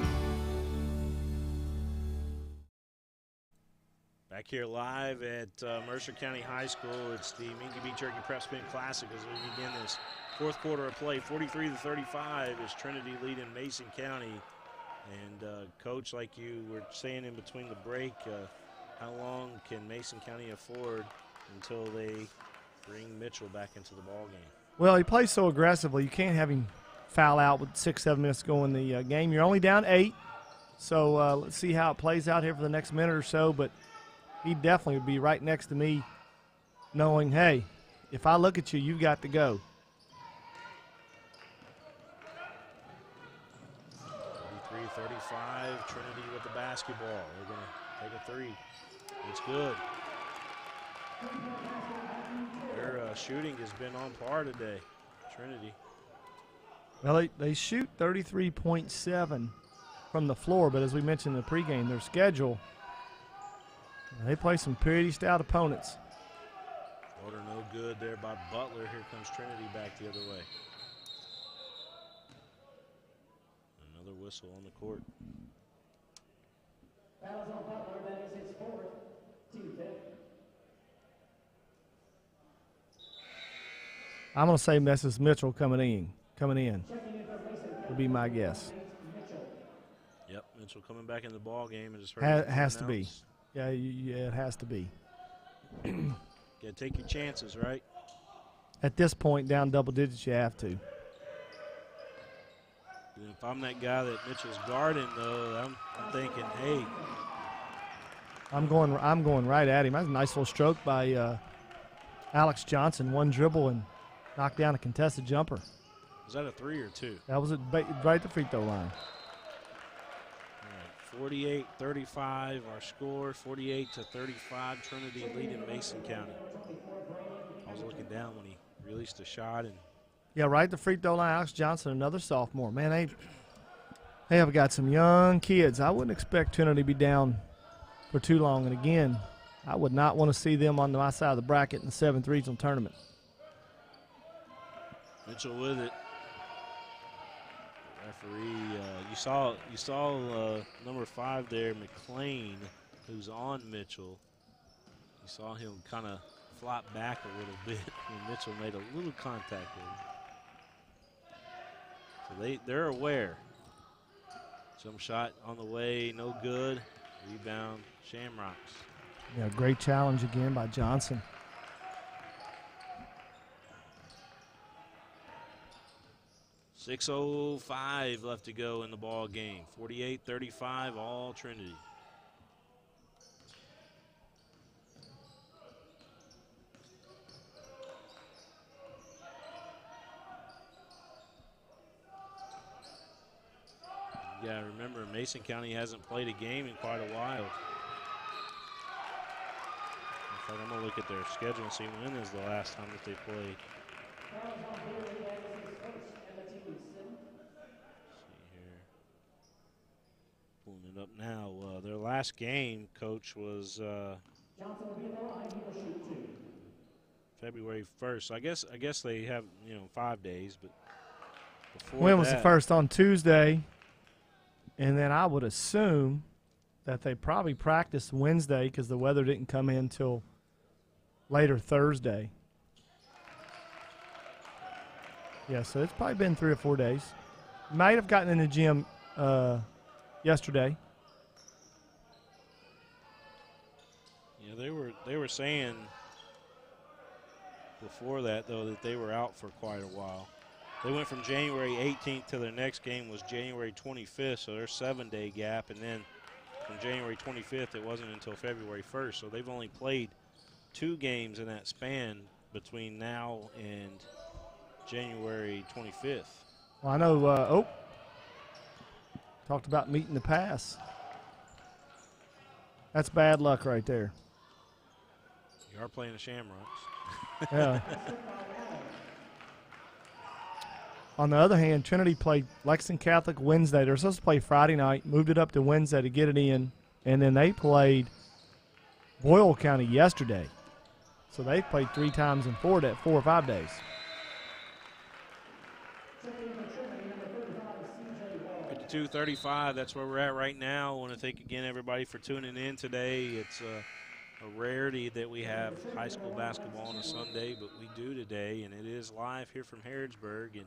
Back here live at Mercer County High School, it's the Mingy Beach Turkey Prep Spin Classic as we begin this 4th quarter of play. 43-35 is Trinity leading Mason County. And Coach, like you were saying in between the break, how long can Mason County afford until they bring Mitchell back into the ball game? Well, he plays so aggressively, you can't have him foul out with 6-7 minutes to go in the game. You're only down 8, so let's see how it plays out here for the next minute or so. But he definitely would be right next to me knowing, hey, if I look at you, you've got to go. 43-35, Trinity with the basketball. They're going to take a 3. It's good. Their shooting has been on par today, Trinity. Well, they shoot 33.7 from the floor, but as we mentioned in the pregame, their schedule, they play some pretty stout opponents. Order no good there by Butler. Here comes Trinity back the other way. Another whistle on the court. I'm going to say Mrs. Mitchell coming in. Would be my guess. Yep, Mitchell coming back in the ball game and just Has to be. Yeah, it has to be. Got to take your chances, right? At this point, down double digits, you have to. And if I'm that guy that Mitchell's guarding, though, I'm thinking, hey. I'm going right at him. That's a nice little stroke by Alex Johnson. One dribble and knocked down a contested jumper. Was that a 3 or 2? That was right at the free throw line. All right, 48-35, our score, 48-35, Trinity leading Mason County. I was looking down when he released a shot. Yeah, right at the free throw line, Alex Johnson, another sophomore. Man, they have got some young kids. I wouldn't expect Trinity to be down for too long. And again, I would not want to see them on my side of the bracket in the 7th regional tournament. Mitchell with it. Referee, you saw number 5 there, McLean, who's on Mitchell. You saw him kind of flop back a little bit when Mitchell made a little contact with him. So they're aware. Jump shot on the way, no good. Rebound, Shamrocks. Yeah, great challenge again by Johnson. .605 left to go in the ball game. 48-35, all Trinity. Yeah, remember Mason County hasn't played a game in quite a while. In fact, I'm gonna look at their schedule and see when is the last time that they played. Pulling it up now. Their last game, Coach, was February 1st. I guess they have 5 days, but before When was that, the first? On Tuesday, and then I would assume that they probably practiced Wednesday because the weather didn't come in till later Thursday. Yeah, so it's probably been 3 or 4 days. Might have gotten in the gym yesterday. Yeah, they were saying before that though that they were out for quite a while. They went from January 18th to their next game was January 25th, so there's 7-day gap, and then from January 25th it wasn't until February 1st. So they've only played 2 games in that span between now and January 25th. Well, I know. Talked about meeting the pass. That's bad luck right there. You are playing the Shamrocks. Yeah. On the other hand, Trinity played Lexington Catholic Wednesday. They were supposed to play Friday night, moved it up to Wednesday to get it in, and then they played Boyle County yesterday. So they played 3 times in 4 or 5 days. 52-35, that's where we're at right now. I want to thank again everybody for tuning in today. It's a rarity that we have high school basketball on a Sunday, but we do today, and it is live here from Harrodsburg and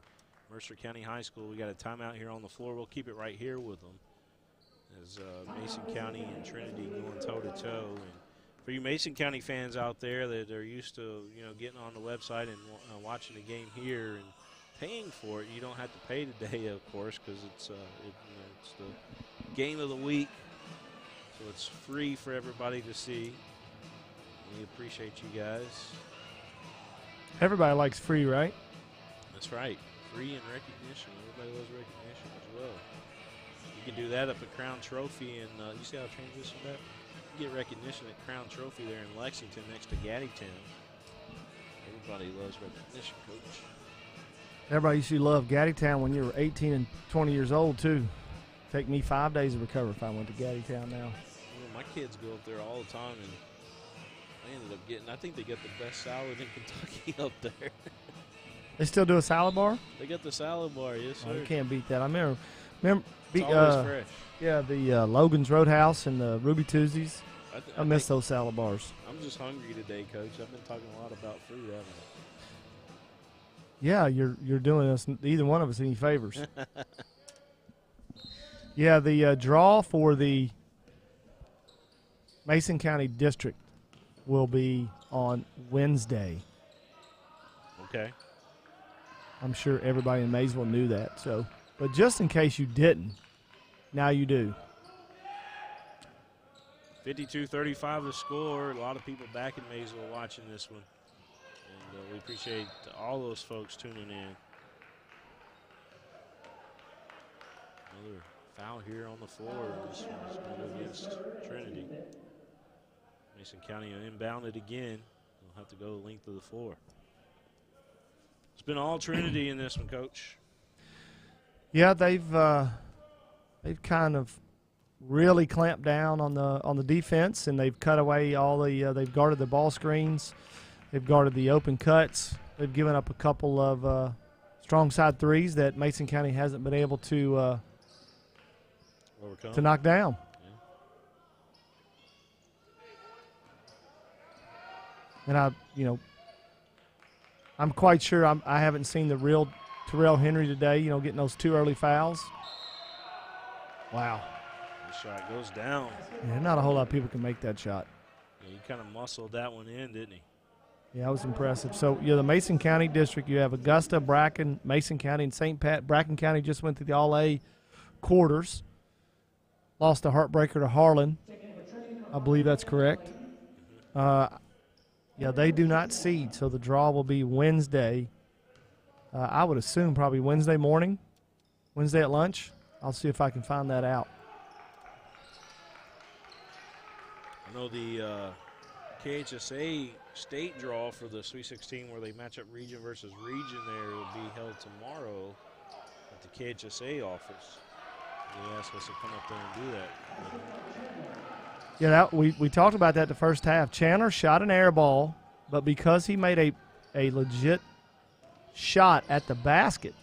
Mercer County High School. We got a timeout here on the floor. We'll keep it right here with them as Mason County and Trinity going toe-to-toe. And for you Mason County fans out there that are used to getting on the website and watching the game here and paying for it, you don't have to pay today, of course, because it's the game of the week, so it's free for everybody to see. We appreciate you guys. Everybody likes free, right? That's right. Free and recognition. Everybody loves recognition as well. You can do that up at Crown Trophy, and you see how I transitioned that? You get recognition at Crown Trophy there in Lexington next to Gaddytown. Everybody loves recognition, Coach. Everybody used to love Gaddytown when you were 18 and 20 years old, too. Take me 5 days to recover if I went to Gaddytown now. Well, my kids go up there all the time, and they ended up getting, I think they get the best salad in Kentucky up there. They still do a salad bar? They got the salad bar, yes, sir. Oh, you can't beat that. I remember Remember, It's always fresh. Yeah, the Logan's Roadhouse and the Ruby Tuesdays. I miss those salad bars. I'm just hungry today, Coach. I've been talking a lot about food, haven't I? Yeah, you're doing us either one of us any favors. Yeah, the draw for the Mason County District will be on Wednesday. Okay. I'm sure everybody in Maysville knew that. So, but just in case you didn't, now you do. 52-35 the score. A lot of people back in Maysville watching this one. And we appreciate all those folks tuning in. Another foul here on the floor. This one's going to go against Trinity. Mason County inbounded again. They'll have to go the length of the floor. It's been all Trinity in this one, Coach. Yeah, they've kind of really clamped down on the defense, and they've cut away all the they've guarded the ball screens, they've guarded the open cuts, they've given up a couple of strong side threes that Mason County hasn't been able to knock down. Yeah. And I'm quite sure I haven't seen the real Terrell Henry today, getting those 2 early fouls. Wow. The shot goes down. Yeah, not a whole lot of people can make that shot. Yeah, he kind of muscled that one in, didn't he? Yeah, that was impressive. So, the Mason County District, you have Augusta, Bracken, Mason County, and St. Pat. Bracken County just went to the All-A quarters. Lost a heartbreaker to Harlan. I believe that's correct. Yeah, they do not seed, so the draw will be Wednesday. I would assume probably Wednesday morning, Wednesday at lunch. I'll see if I can find that out. I know the KHSA state draw for the Sweet 16 where they match up region versus region there will be held tomorrow at the KHSA office. They asked us to come up there and do that. Yeah, we talked about that the first half. Chandler shot an air ball, but because he made a legit shot at the basket,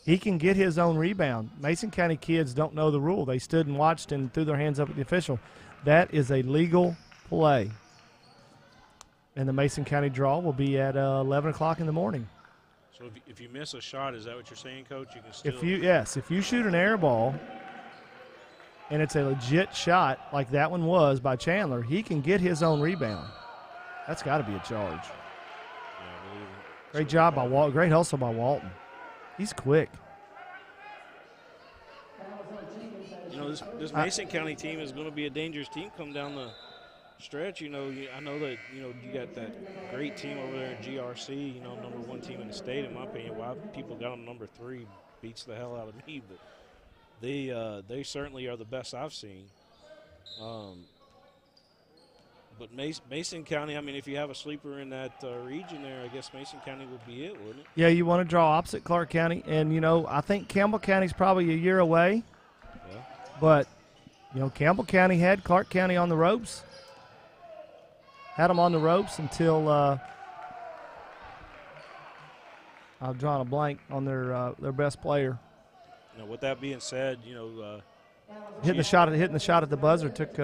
he can get his own rebound. Mason County kids don't know the rule. They stood and watched and threw their hands up at the official. That is a legal play. And the Mason County draw will be at 11 o'clock in the morning. So if you miss a shot, is that what you're saying, Coach? You can still. If you shoot an air ball and it's a legit shot like that one was by Chandler, he can get his own rebound. That's got to be a charge. Yeah, great job by Walton. Great hustle by Walton. He's quick. This Mason County team is going to be a dangerous team come down the stretch. I know that you got that great team over there in GRC. Number 1 team in the state, in my opinion. Why people got them number 3 beats the hell out of me, but they certainly are the best I've seen. But Mason County, I mean, if you have a sleeper in that region there, I guess Mason County would be it, wouldn't it? Yeah, you want to draw opposite Clark County. And, I think Campbell County's probably a year away. Yeah. But, Campbell County had Clark County on the ropes. Had them on the ropes until I've drawn a blank on their best player. With that being said, hitting the shot at the buzzer, took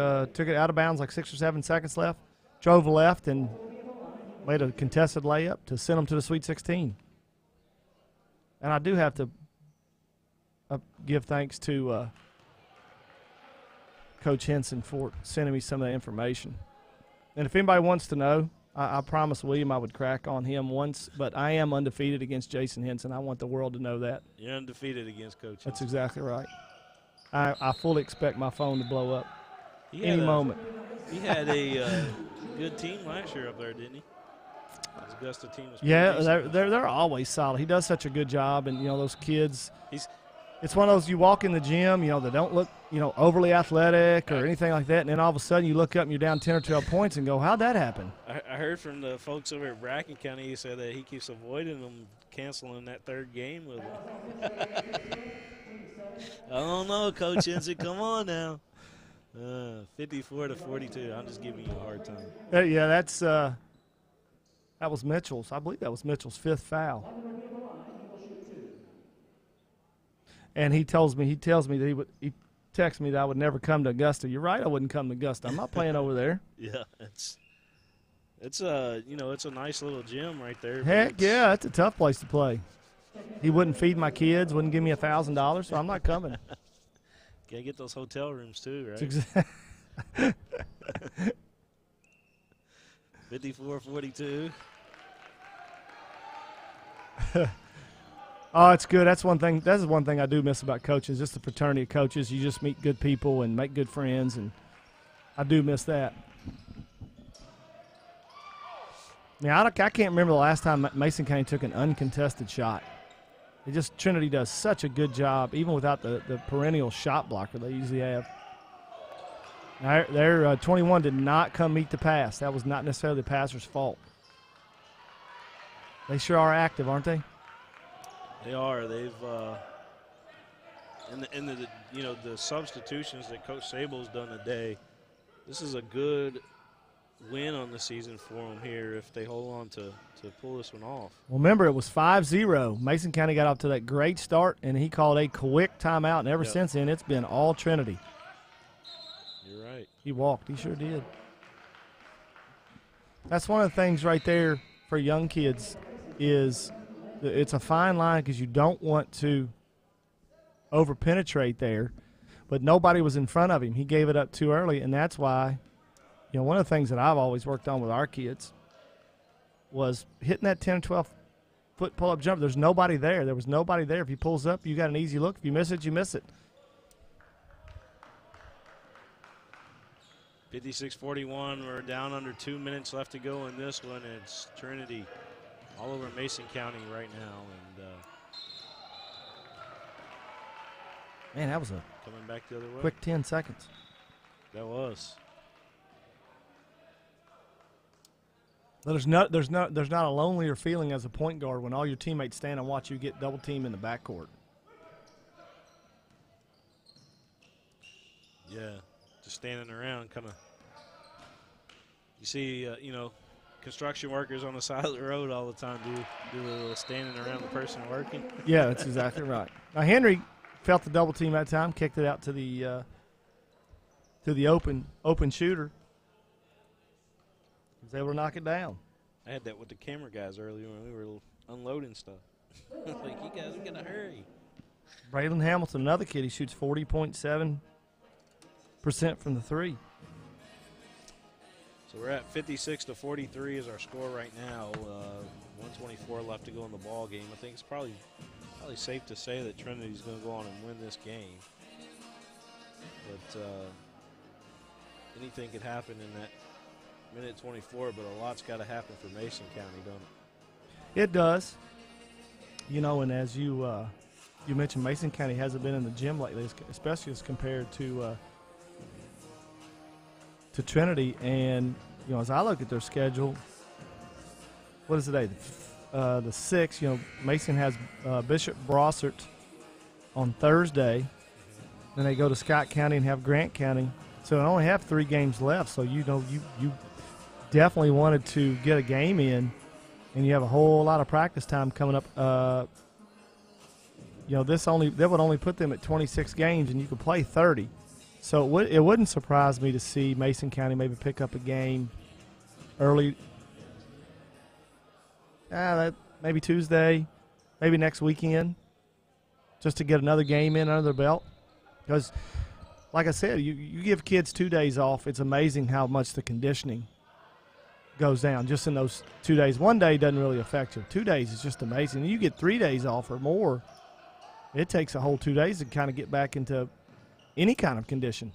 it out of bounds like 6 or 7 seconds left, drove left and made a contested layup to send them to the Sweet 16. And I do have to give thanks to Coach Henson for sending me some of that information. And if anybody wants to know, I promised William I would crack on him once, but I am undefeated against Jason Henson. I want the world to know that. You're undefeated against Coach Henson. That's exactly right. I fully expect my phone to blow up any moment. He had a good team last year up there, didn't he? His Augusta team was they're always solid. He does such a good job, and those kids. It's one of those, you walk in the gym, they don't look, overly athletic or anything like that, and then all of a sudden you look up and you're down 10 or 12 points and go, how'd that happen? I heard from the folks over at Bracken County, he said that he keeps avoiding them canceling that 3rd game with him. I don't know, Coach Henson, come on now. 54-42, I'm just giving you a hard time. Yeah, that was Mitchell's. I believe that was Mitchell's 5th foul. And he tells me that he texted me that I would never come to Augusta. You're right, I wouldn't come to Augusta. I'm not playing over there. Yeah, it's a nice little gym right there. Heck yeah, it's a tough place to play. He wouldn't feed my kids, wouldn't give me $1,000, so I'm not coming. Gotta get those hotel rooms too, right? 54-42. Oh, it's good. That's one thing. That's one thing I do miss about coaching, just the fraternity of coaches. You just meet good people and make good friends, and I do miss that. I can't remember the last time Mason County took an uncontested shot. Trinity does such a good job, even without the perennial shot blocker they usually have. Their 21 did not come meet the pass. That was not necessarily the passer's fault. They sure are active, aren't they? They are. They've the substitutions that Coach Sable's done today. This is a good win on the season for them here if they hold on to pull this one off. Well, remember, it was 5-0. Mason County got off to that great start, and he called a quick timeout, and ever since then it's been all Trinity. You're right. He walked. He sure did. That's one of the things right there for young kids is it's a fine line because you don't want to over-penetrate there, but nobody was in front of him. He gave it up too early, and that's why, one of the things that I've always worked on with our kids was hitting that 10 or 12-foot pull-up jump. There's nobody there. There was nobody there. If he pulls up, you got an easy look. If you miss it, you miss it. 56-41. We're down under 2 minutes left to go in this one. It's Trinity all over Mason County right now, and man, that was a coming back the other way. Quick 10 seconds. That was. There's not a lonelier feeling as a point guard when all your teammates stand and watch you get double teamed in the backcourt. Yeah, just standing around, kind of. You see, construction workers on the side of the road all the time do a little standing around the person working. Yeah, that's exactly right. Now Henry felt the double team that time, kicked it out to the open shooter. He was able to knock it down. I had that with the camera guys earlier when we were unloading stuff. Like, you guys are gonna hurry. Braylon Hamilton, another kid, he shoots 40.7% from the three. So we're at 56-43 is our score right now. 124 left to go in the ball game. I think it's probably safe to say that Trinity's going to go on and win this game. But anything could happen in that minute 24, but a lot's got to happen for Mason County, don't it? It does. And as you mentioned, Mason County hasn't been in the gym lately, especially as compared to Trinity. And as I look at their schedule, what is today? The 6th. Mason has Bishop Brossart on Thursday. Then they go to Scott County and have Grant County. So they only have 3 games left. So you definitely wanted to get a game in, and you have a whole lot of practice time coming up. That would only put them at 26 games, and you could play 30. So it wouldn't surprise me to see Mason County maybe pick up a game early, maybe Tuesday, maybe next weekend, just to get another game in under their belt. Because, like I said, you give kids 2 days off, it's amazing how much the conditioning goes down just in those 2 days. 1 day doesn't really affect you. 2 days is just amazing. You get 3 days off or more, it takes a whole 2 days to kind of get back into any kind of condition.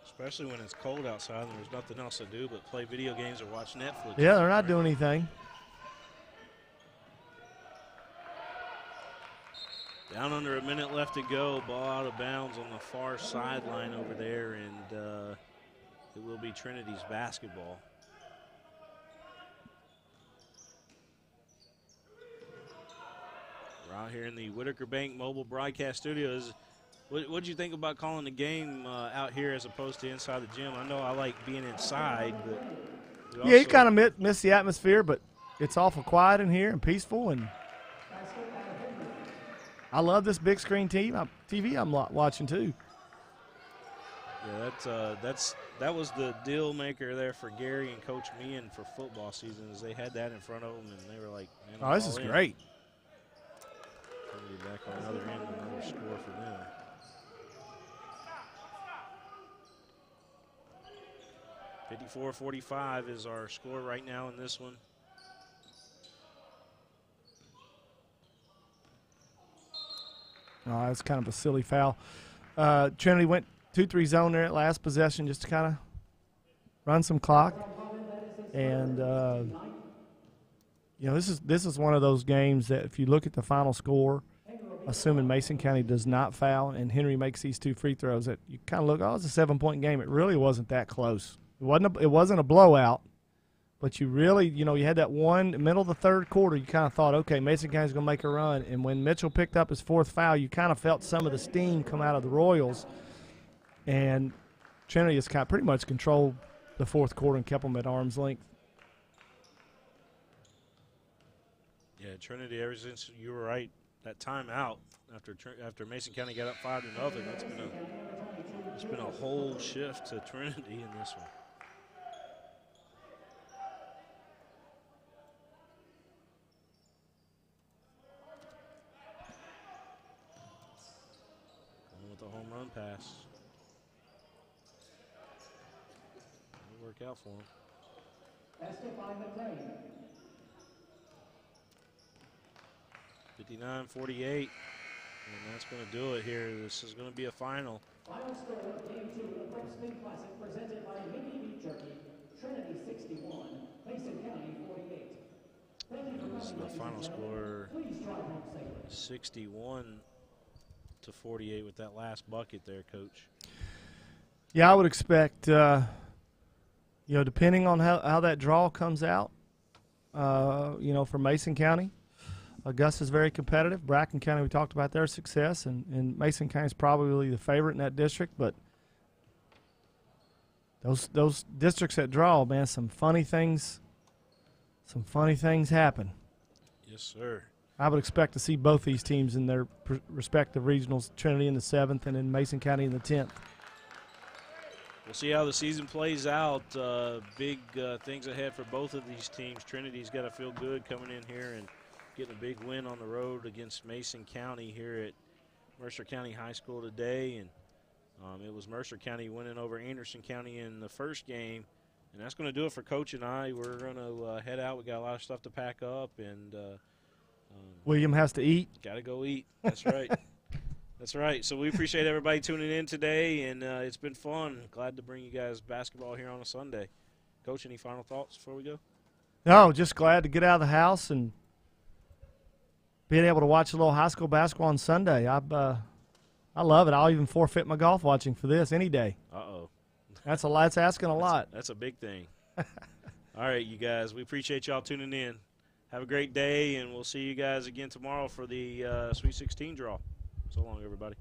Especially when it's cold outside and there's nothing else to do but play video games or watch Netflix. Yeah, they're not doing anything. Down under a minute left to go. Ball out of bounds on the far sideline over there, and it will be Trinity's basketball. We're out here in the Whitaker Bank Mobile Broadcast Studios. What did you think about calling the game out here as opposed to inside the gym? I know I like being inside, but you kind of miss the atmosphere, but it's awful quiet in here and peaceful. And I love this big screen TV I'm watching too. Yeah, that was the deal maker there for Gary and Coach Meehan for football season. Is they had that in front of them and they were like, "Man, oh, this is great." We'll be back on the other end, another score for them. .54-45 is our score right now in this one. Oh, that's kind of a silly foul. Trinity went 2-3 zone there at last possession just to kind of run some clock. And, this is one of those games that if you look at the final score, assuming Mason County does not foul and Henry makes these 2 free throws, that you kind of look, oh, it's a 7-point game. It really wasn't that close. It wasn't a blowout, but you really, you had that one middle of the third quarter. You kind of thought, okay, Mason County's going to make a run. And when Mitchell picked up his 4th foul, you kind of felt some of the steam come out of the Royals. And Trinity has kind of pretty much controlled the 4th quarter and kept them at arm's length. Yeah, Trinity, ever since you were right, that timeout after Mason County got up 5-0, it's been a whole shift to Trinity in this one. With the home run pass. It'll work out for him. 59-48, and that's going to do it here. This is going to be a final. Final score of Game 2 of the Prep Spring Classic presented by Mickey Beef Jerky. Trinity 61, Mason County 48. This is the final score, 61-48 with that last bucket there, Coach. Yeah, I would expect, depending on how that draw comes out, for Mason County. Augusta's very competitive. Bracken County, we talked about their success, and Mason County is probably the favorite in that district. But those districts that draw, man, some funny things happen. Yes, sir. I would expect to see both these teams in their respective regionals, Trinity in the 7th and then Mason County in the 10th. We'll see how the season plays out. Big things ahead for both of these teams. Trinity's got to feel good coming in here and getting a big win on the road against Mason County here at Mercer County High School today. And it was Mercer County winning over Anderson County in the first game. And that's going to do it for Coach and I. We're going to head out. We got a lot of stuff to pack up. And William has to eat. Got to go eat. That's right. That's right. So we appreciate everybody tuning in today. And it's been fun. Glad to bring you guys basketball here on a Sunday. Coach, any final thoughts before we go? No, just glad to get out of the house and being able to watch a little high school basketball on Sunday. I love it. I'll even forfeit my golf watching for this any day. Uh-oh. That's asking a lot. That's a big thing. All right, you guys. We appreciate y'all tuning in. Have a great day, and we'll see you guys again tomorrow for the Sweet 16 draw. So long, everybody.